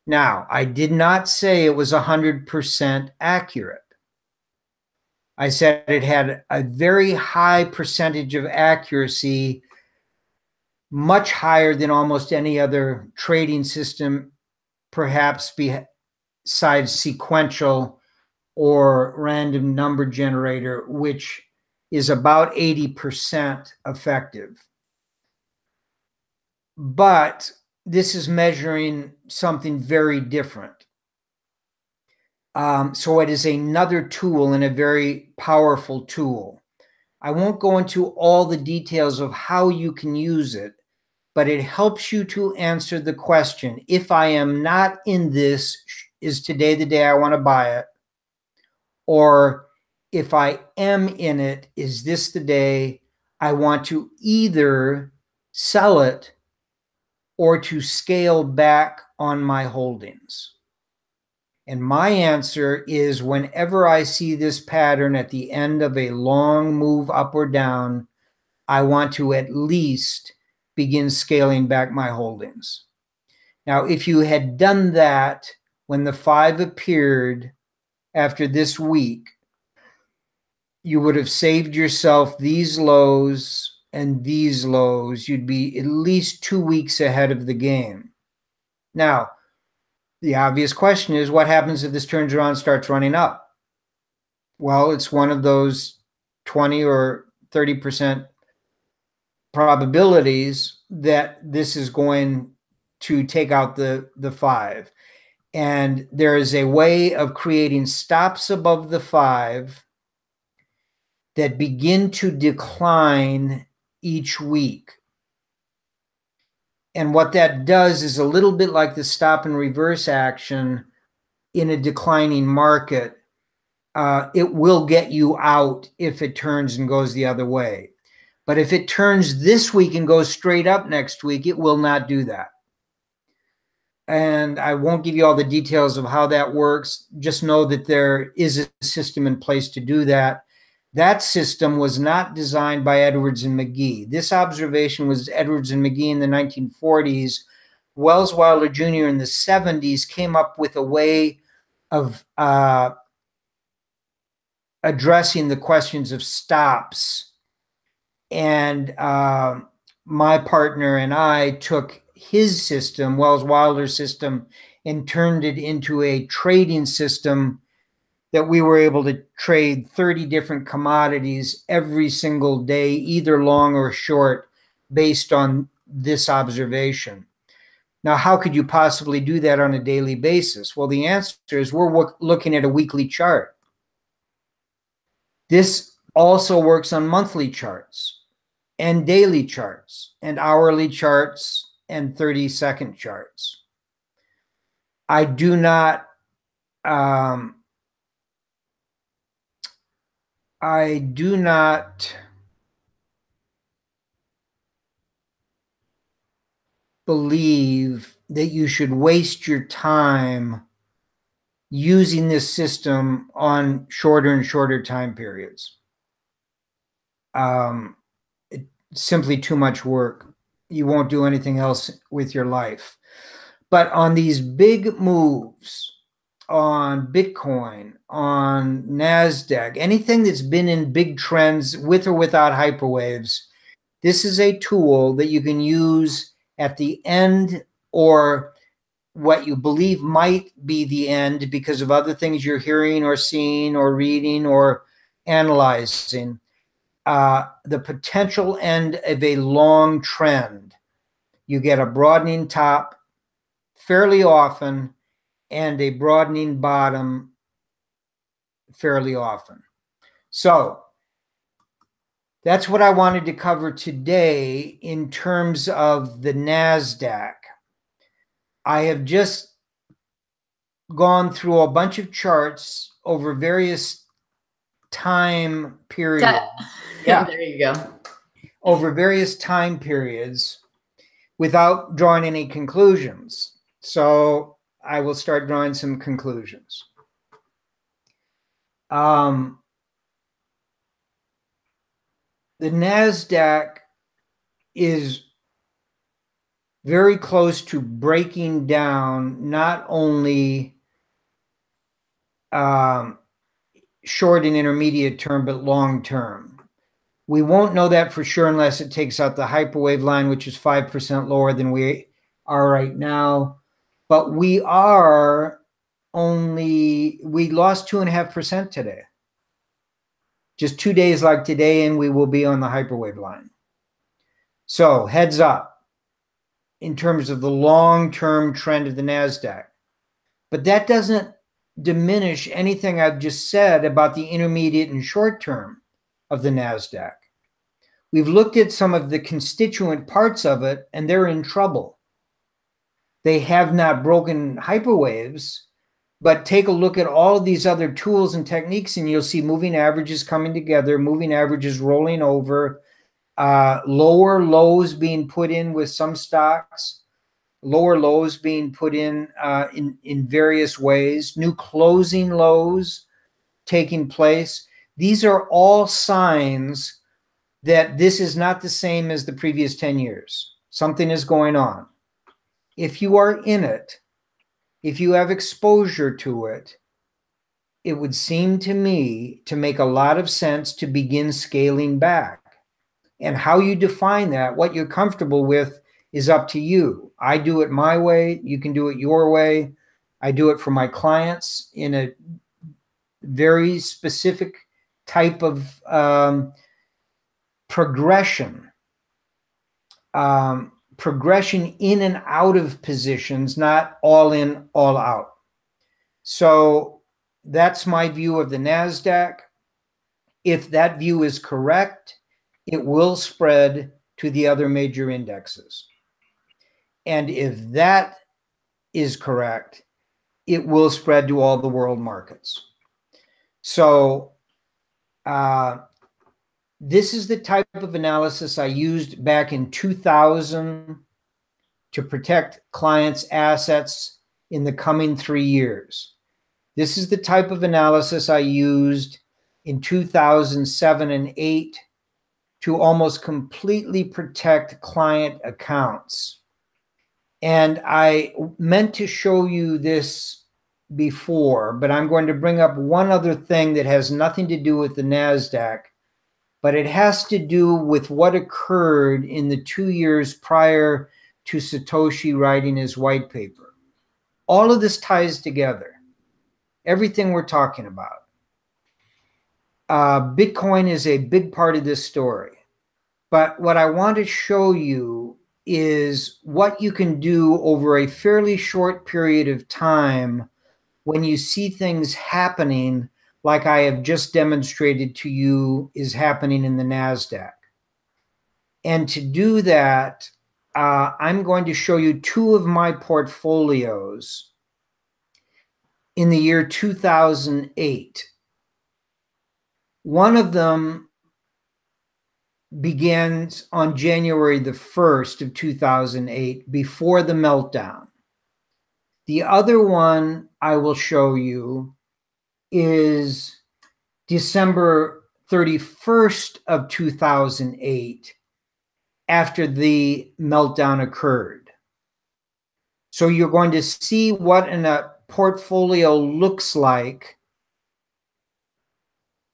Now, I did not say it was 100% accurate. I said it had a very high percentage of accuracy, much higher than almost any other trading system, perhaps besides sequential or random number generator, which is about 80% effective. But this is measuring something very different. So it is another tool and a very powerful tool. I won't go into all the details of how you can use it, but it helps you to answer the question, if I am not in this, is today the day I want to buy it? Or if I am in it, is this the day I want to either sell it or to scale back on my holdings? And my answer is whenever I see this pattern at the end of a long move up or down, I want to at least begin scaling back my holdings. Now, if you had done that when the 5 appeared after this week, you would have saved yourself these lows and these lows. You'd be at least 2 weeks ahead of the game. Now, the obvious question is, what happens if this turns around and starts running up? Well, it's one of those 20 or 30% probabilities that this is going to take out the 5. And there is a way of creating stops above the 5 that begin to decline each week. And what that does is a little bit like the stop and reverse action in a declining market. It will get you out if it turns and goes the other way. But if it turns this week and goes straight up next week, it will not do that. And I won't give you all the details of how that works. Just know that there is a system in place to do that. That system was not designed by Edwards and McGee. This observation was Edwards and McGee in the 1940s. Wells Wilder Jr. in the 70s came up with a way of addressing the questions of stops. And my partner and I took his system, Wells Wilder's system, and turned it into a trading system that we were able to trade 30 different commodities every single day, either long or short, based on this observation. Now, how could you possibly do that on a daily basis? Well, the answer is we're looking at a weekly chart. This also works on monthly charts and daily charts and hourly charts and 30-second charts. I do not believe that you should waste your time using this system on shorter and shorter time periods. It's simply too much work. You won't do anything else with your life. But on these big moves, on Bitcoin, on Nasdaq, anything that's been in big trends with or without hyperwaves, this is a tool that you can use at the end or what you believe might be the end because of other things you're hearing or seeing or reading or analyzing. The potential end of a long trend. You get a broadening top fairly often and a broadening bottom fairly often. So that's what I wanted to cover today in terms of the Nasdaq. I have just gone through a bunch of charts over various time periods. Yeah, there you go. Over various time periods without drawing any conclusions. So I will start drawing some conclusions. The Nasdaq is very close to breaking down not only short and intermediate term, but long term. We won't know that for sure unless it takes out the hyperwave line, which is 5% lower than we are right now. But we lost 2.5% today. Just 2 days like today, and we will be on the hyperwave line. So heads up in terms of the long-term trend of the Nasdaq. But that doesn't diminish anything I've just said about the intermediate and short term of the Nasdaq. We've looked at some of the constituent parts of it, and they're in trouble. They have not broken hyperwaves, but take a look at all of these other tools and techniques, and you'll see moving averages coming together, moving averages rolling over, lower lows being put in with some stocks, lower lows being put in various ways, new closing lows taking place. These are all signs that this is not the same as the previous 10 years. Something is going on. If you are in it, if you have exposure to it, it would seem to me to make a lot of sense to begin scaling back. And how you define that, what you're comfortable with, is up to you. I do it my way. You can do it your way. I do it for my clients in a very specific type of progression. Progression in and out of positions, not all in, all out. So that's my view of the Nasdaq. If that view is correct, it will spread to the other major indexes. And if that is correct, it will spread to all the world markets. So this is the type of analysis I used back in 2000 to protect clients' assets in the coming 3 years. This is the type of analysis I used in 2007 and 8 to almost completely protect client accounts. And I meant to show you this before, but I'm going to bring up one other thing that has nothing to do with the Nasdaq, but it has to do with what occurred in the 2 years prior to Satoshi writing his white paper. All of this ties together. Everything we're talking about. Bitcoin is a big part of this story. But what I want to show you is what you can do over a fairly short period of time when you see things happening like I have just demonstrated to you is happening in the Nasdaq. And to do that, I'm going to show you 2 of my portfolios in the year 2008. One of them begins on January the 1st of 2008, before the meltdown. The other one I will show you is December 31st of 2008, after the meltdown occurred. So you're going to see what a portfolio looks like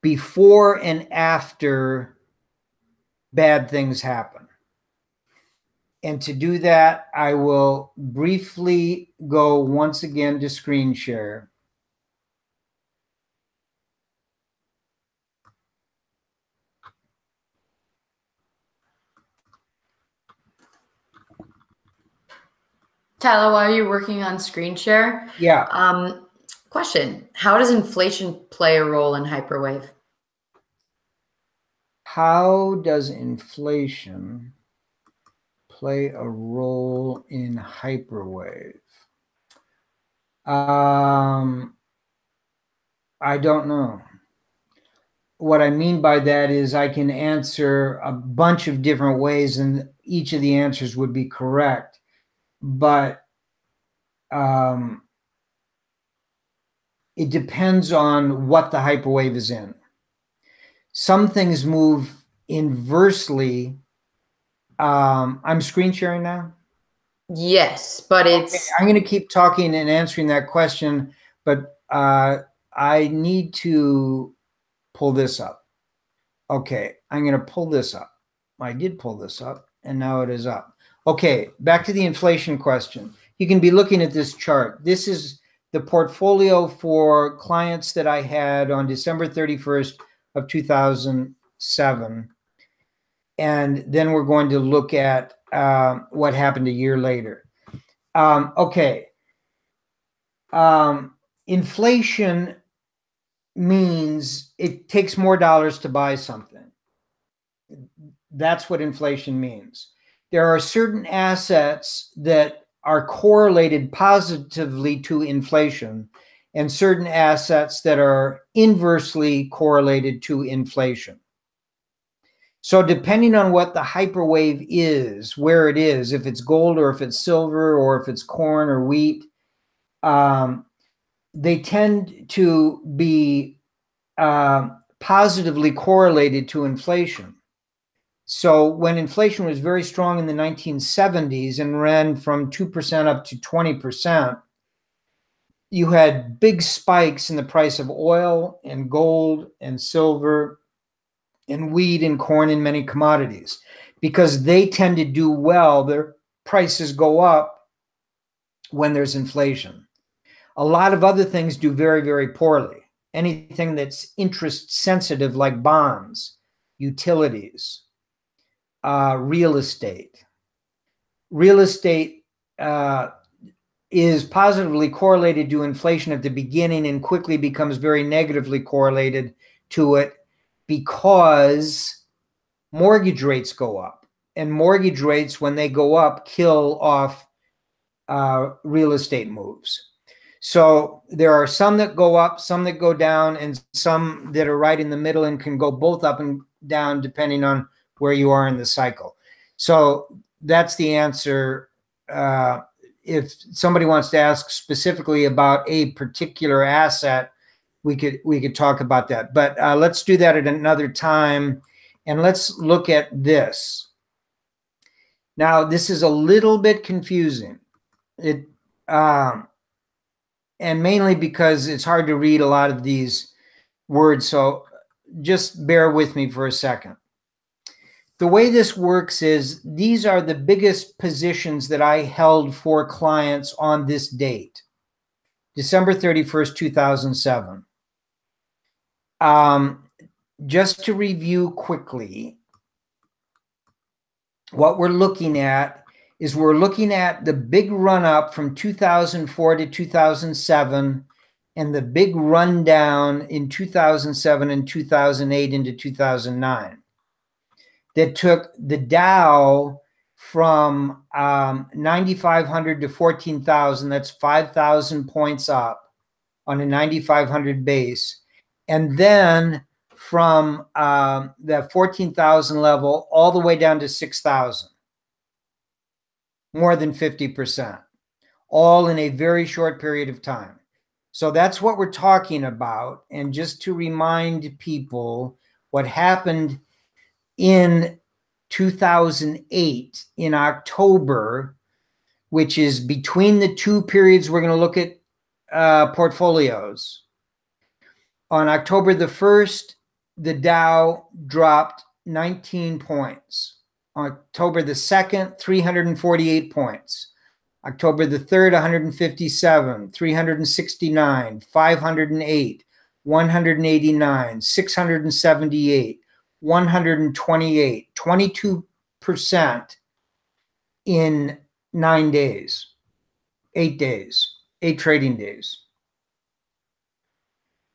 before and after bad things happen. And to do that, I will briefly go once again to screen share. Tyler, while you're working on screen share, Yeah. Question: how does inflation play a role in Hyperwave? How does inflation play a role in Hyperwave? I don't know. What I mean by that is I can answer a bunch of different ways, and each of the answers would be correct. But it depends on what the hyperwave is in. Some things move inversely. I'm screen sharing now? Yes, but it's... Okay, I'm going to keep talking and answering that question, but I need to pull this up. Okay, I'm going to pull this up. I did pull this up, and now it is up. Okay, back to the inflation question. You can be looking at this chart. This is the portfolio for clients that I had on December 31st of 2007. And then we're going to look at what happened a year later. Okay. Inflation means it takes more dollars to buy something. That's what inflation means. There are certain assets that are correlated positively to inflation, and certain assets that are inversely correlated to inflation. So depending on what the hyperwave is, where it is, if it's gold or if it's silver or if it's corn or wheat, they tend to be positively correlated to inflation. So when inflation was very strong in the 1970s and ran from 2% up to 20%, you had big spikes in the price of oil and gold and silver and wheat and corn and many commodities, because they tend to do well. Their prices go up when there's inflation. A lot of other things do very, very poorly. Anything that's interest sensitive, like bonds, utilities, real estate. Real estate is positively correlated to inflation at the beginning and quickly becomes very negatively correlated to it because mortgage rates go up. And mortgage rates, when they go up, kill off real estate moves. So there are some that go up, some that go down, and some that are right in the middle and can go both up and down depending on where you are in the cycle. So that's the answer. If somebody wants to ask specifically about a particular asset, we could talk about that. But let's do that at another time. And let's look at this. Now, this is a little bit confusing. And mainly because it's hard to read a lot of these words. So just bear with me for a second. The way this works is these are the biggest positions that I held for clients on this date, December 31st, 2007. Just to review quickly, what we're looking at is we're looking at the big run up from 2004 to 2007 and the big rundown in 2007 and 2008 into 2009. That took the Dow from 9,500 to 14,000. That's 5,000 points up on a 9,500 base. And then from the 14,000 level all the way down to 6,000. More than 50%, all in a very short period of time. So that's what we're talking about. And just to remind people what happened in 2008 in October, which is between the two periods we're going to look at portfolios. On October the 1st, the Dow dropped 19 points. October the 2nd, 348 points. October the 3rd, 157, 369, 508, 189, 678, 128, 22% in 9 days, 8 days, 8 trading days.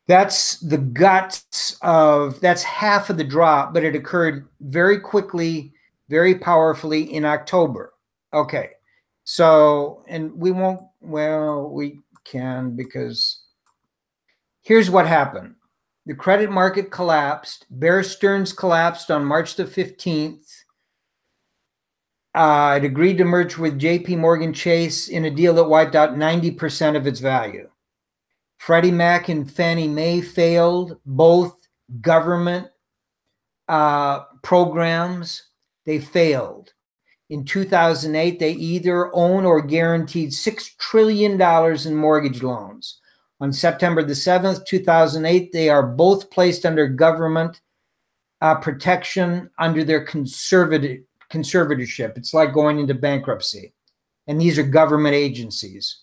That's the guts of, that's half of the drop, but it occurred very quickly, very powerfully in October. Okay, so, and we won't, well, we can, because here's what happened. The credit market collapsed. Bear Stearns collapsed on March the 15th. It agreed to merge with JP Morgan Chase in a deal that wiped out 90% of its value. Freddie Mac and Fannie Mae failed, both government programs. They failed. In 2008, they either own or guaranteed $6 trillion in mortgage loans. On September the 7th, 2008, they are both placed under government protection under their conservatorship. It's like going into bankruptcy. And these are government agencies.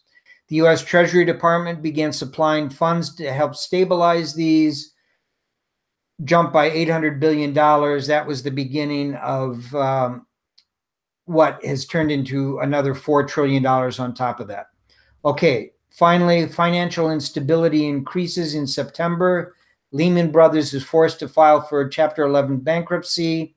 The U.S. Treasury Department began supplying funds to help stabilize these, jumped by $800 billion. That was the beginning of what has turned into another $4 trillion on top of that. Okay, finally, financial instability increases in September. Lehman Brothers is forced to file for Chapter 11 bankruptcy.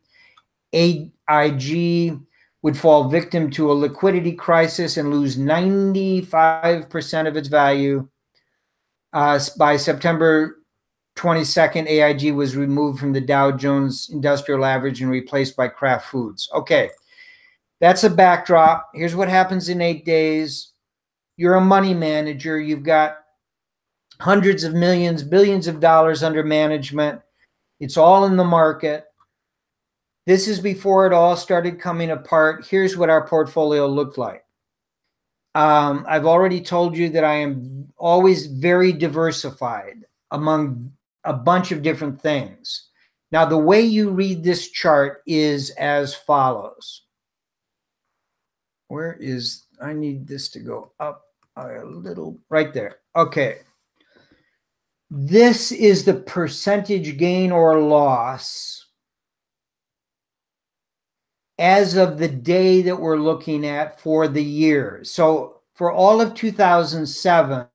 AIG would fall victim to a liquidity crisis and lose 95% of its value. By September 22nd, AIG was removed from the Dow Jones Industrial Average and replaced by Kraft Foods. Okay, that's a backdrop. Here's what happens in 8 days. You're a money manager. You've got hundreds of millions, billions of dollars under management. It's all in the market. This is before it all started coming apart. Here's what our portfolio looked like. I've already told you that I am always very diversified among a bunch of different things. Now, the way you read this chart is as follows. Where is, I need this to go up a little, right there. Okay. This is the percentage gain or loss as of the day that we're looking at for the year. So for all of 2007,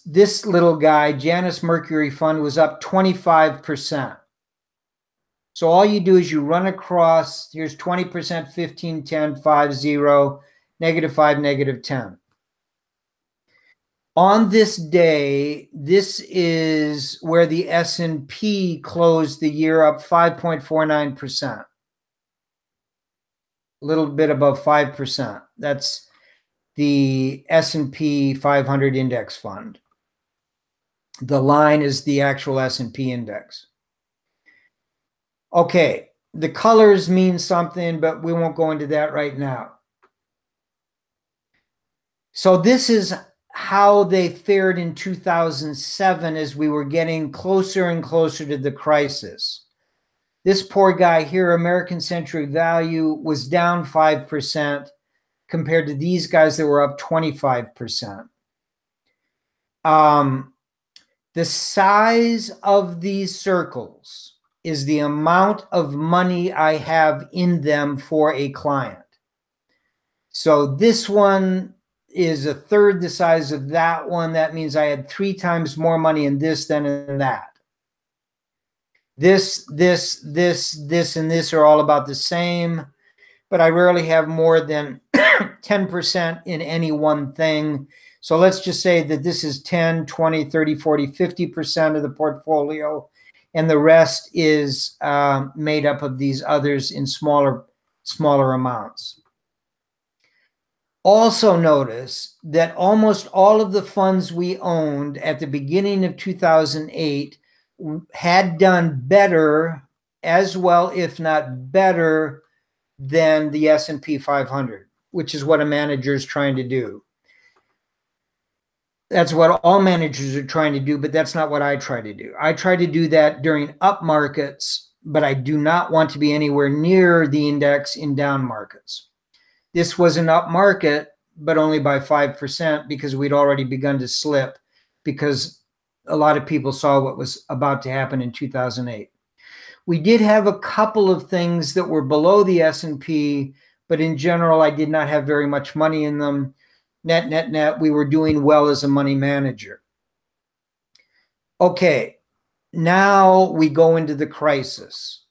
this little guy, Janus Mercury Fund, was up 25%. So all you do is you run across, here's 20%, 15, 10, 5, 0, negative 5, negative 10. On this day, this is where the S&P closed the year up 5.49%. A little bit above 5%. That's the S&P 500 index fund. The line is the actual S&P index. Okay, the colors mean something, but we won't go into that right now. So this is how they fared in 2007 as we were getting closer and closer to the crisis. This poor guy here, American Century Value, was down 5% compared to these guys that were up 25%. The size of these circles is the amount of money I have in them for a client. So this one is a third the size of that one. That means I had 3 times more money in this than in that. This, and this are all about the same, but I rarely have more than 10% in any one thing. So let's just say that this is 10, 20, 30, 40, 50% of the portfolio, and the rest is made up of these others in smaller amounts. Also notice that almost all of the funds we owned at the beginning of 2008 had done better, as well, if not better, than the S&P 500, which is what a manager is trying to do. That's what all managers are trying to do, but that's not what I try to do. I try to do that during up markets, but I do not want to be anywhere near the index in down markets. This was an up market, but only by 5% because we'd already begun to slip because a lot of people saw what was about to happen in 2008. We did have a couple of things that were below the S&P, but in general, I did not have very much money in them. Net, we were doing well as a money manager. Okay, now we go into the crisis.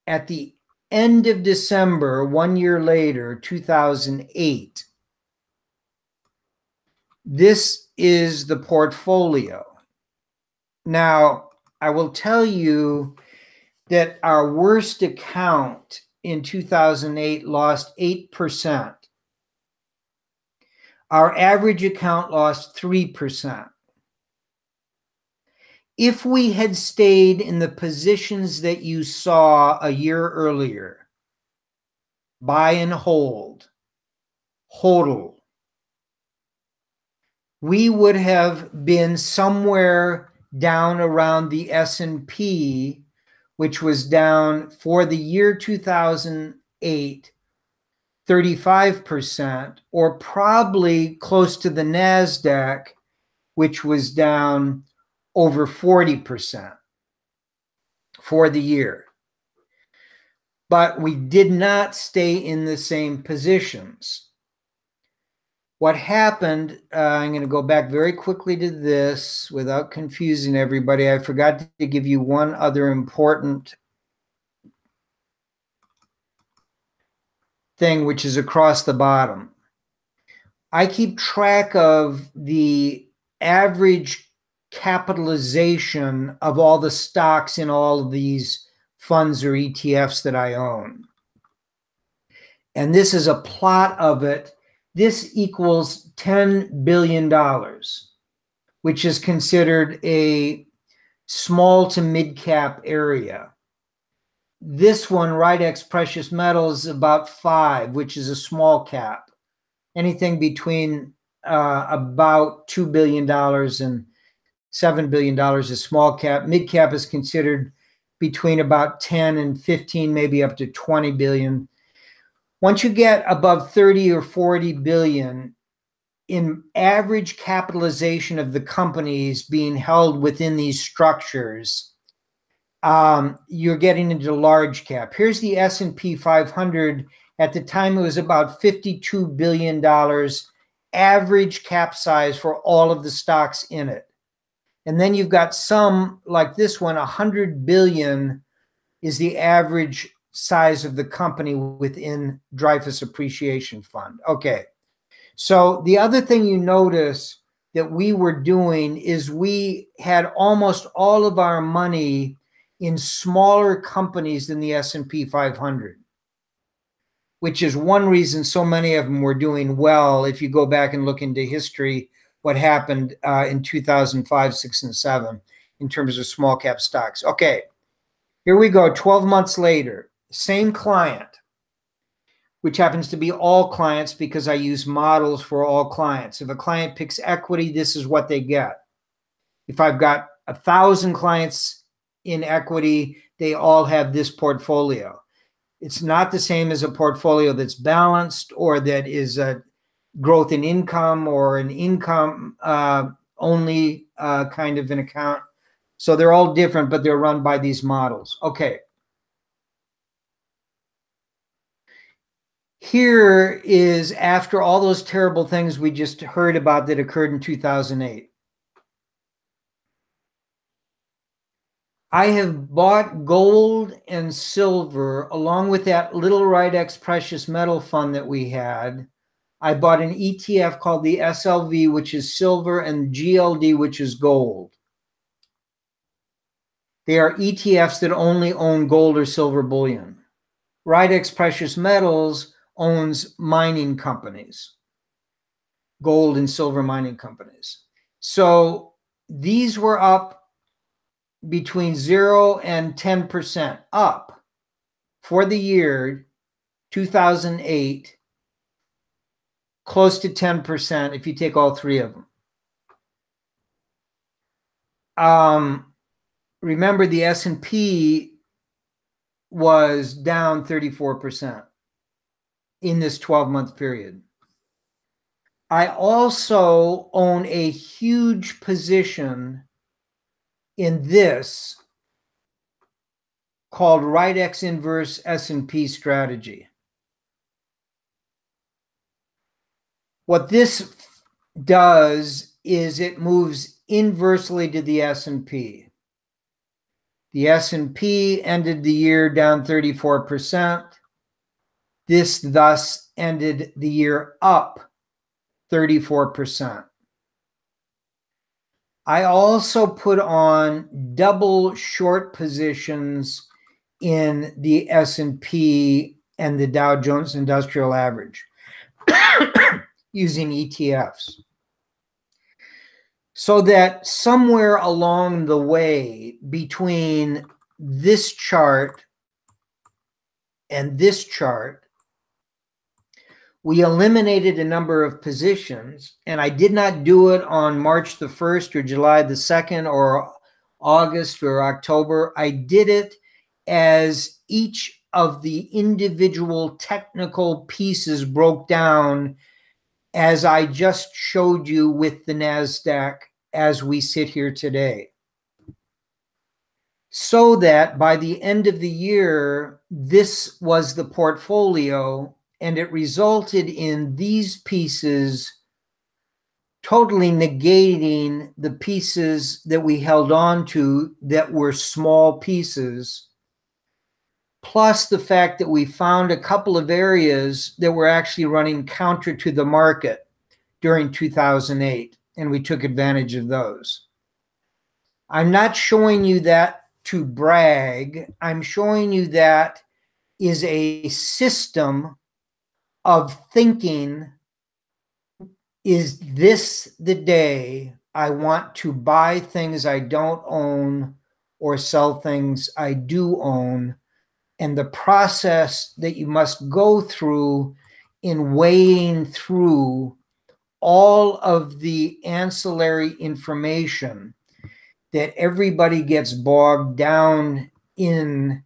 At the end of December, 1 year later, 2008, this is the portfolio. Now, I will tell you that our worst account in 2008 lost 8%. Our average account lost 3%. If we had stayed in the positions that you saw a year earlier, buy and hold, hodl, we would have been somewhere down around the S&P, which was down for the year 2008, 35%, or probably close to the Nasdaq, which was down over 40% for the year. But we did not stay in the same positions. What happened, I'm going to go back very quickly to this without confusing everybody. I forgot to give you one other important thing, which is across the bottom. I keep track of the average capitalization of all the stocks in all of these funds or ETFs that I own. And this is a plot of it. This equals $10 billion, which is considered a small to mid cap area. This one, Ridex Precious Metals, is about 5, which is a small cap. Anything between about $2 billion and $7 billion is small cap. Mid cap is considered between about 10 and 15, maybe up to 20 billion. Once you get above 30 or 40 billion in average capitalization of the companies being held within these structures, you're getting into large cap. Here's the S&P 500. At the time, it was about $52 billion average cap size for all of the stocks in it. And then you've got some like this one, 100 billion is the average size of the company within Dreyfus Appreciation Fund. Okay. So the other thing you notice that we were doing is we had almost all of our money in smaller companies than the S&P 500, which is one reason so many of them were doing well. If you go back and look into history, what happened in 2005, 6, and 7 in terms of small cap stocks. Okay, here we go. 12 months later, same client, which happens to be all clients because I use models for all clients. If a client picks equity, this is what they get. If I've got 1,000 clients in equity, they all have this portfolio. It's not the same as a portfolio that's balanced or that is a growth in income or an income only kind of an account. So they're all different, but they're run by these models. Okay. Here is after all those terrible things we just heard about that occurred in 2008. I have bought gold and silver along with that little Ridex precious metal fund that we had. I bought an ETF called the SLV, which is silver, and GLD, which is gold. They are ETFs that only own gold or silver bullion. Ridex Precious Metals owns mining companies, gold and silver mining companies. So these were up between 0 and 10% up for the year 2008, close to 10% if you take all three of them. Remember, the S&P was down 34% in this 12-month period. I also own a huge position in this called Ridex Inverse S&P strategy. What this does is it moves inversely to the S&P. The S&P ended the year down 34%. This thus ended the year up 34%. I also put on double short positions in the S&P and the Dow Jones Industrial Average using ETFs. So that somewhere along the way between this chart and this chart, we eliminated a number of positions, and I did not do it on March the 1st or July the 2nd or August or October. I did it as each of the individual technical pieces broke down, as I just showed you with the Nasdaq as we sit here today. So that by the end of the year, this was the portfolio, and it resulted in these pieces totally negating the pieces that we held on to that were small pieces, plus the fact that we found a couple of areas that were actually running counter to the market during 2008, and we took advantage of those. I'm not showing you that to brag. I'm showing you that is a system of thinking. Is this the day I want to buy things I don't own or sell things I do own? And the process that you must go through in weighing through all of the ancillary information that everybody gets bogged down in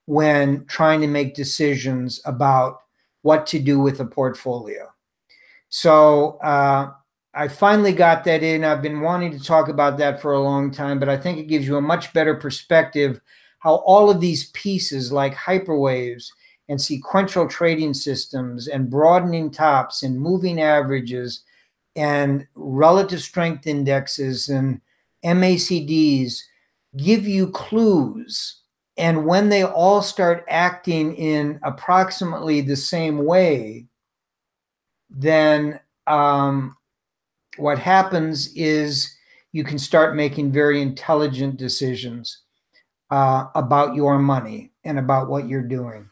when trying to make decisions about what to do with a portfolio. So I finally got that in. I've been wanting to talk about that for a long time, but I think it gives you a much better perspective how all of these pieces like hyperwaves and sequential trading systems and broadening tops and moving averages and relative strength indexes and MACDs give you clues. And when they all start acting in approximately the same way, then what happens is you can start making very intelligent decisions about your money and about what you're doing.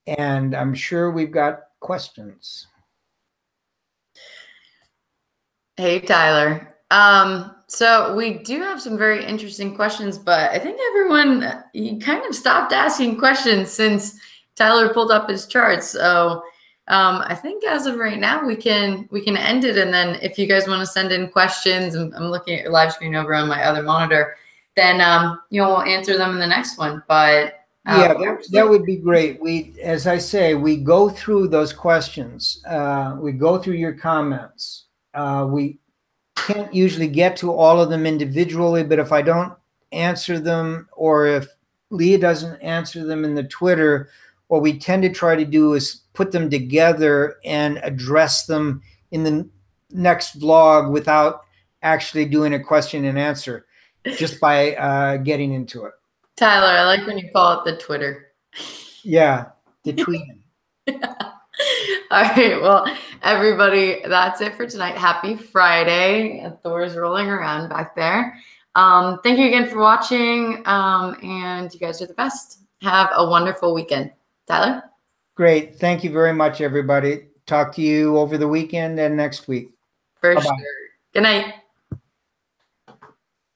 And I'm sure we've got questions. Hey, Tyler. So we do have some very interesting questions, but I think everyone, you kind of stopped asking questions since Tyler pulled up his charts. So I think as of right now, we can end it. And then if you guys want to send in questions, I'm looking at your live screen over on my other monitor, then we'll answer them in the next one. But yeah, that would be great. As I say, we go through those questions. We go through your comments. We can't usually get to all of them individually, but if I don't answer them, or if Leah doesn't answer them in the Twitter, what we tend to try to do is put them together and address them in the next vlog without actually doing a question and answer, just by getting into it. Tyler, I like when you call it the Twitter. Yeah, the tweeting. All right. Well, everybody, that's it for tonight. Happy Friday. Thor's rolling around back there. Thank you again for watching. And you guys are the best. Have a wonderful weekend. Tyler? Great. Thank you very much, everybody. Talk to you over the weekend and next week. For Bye-bye. sure. Good night.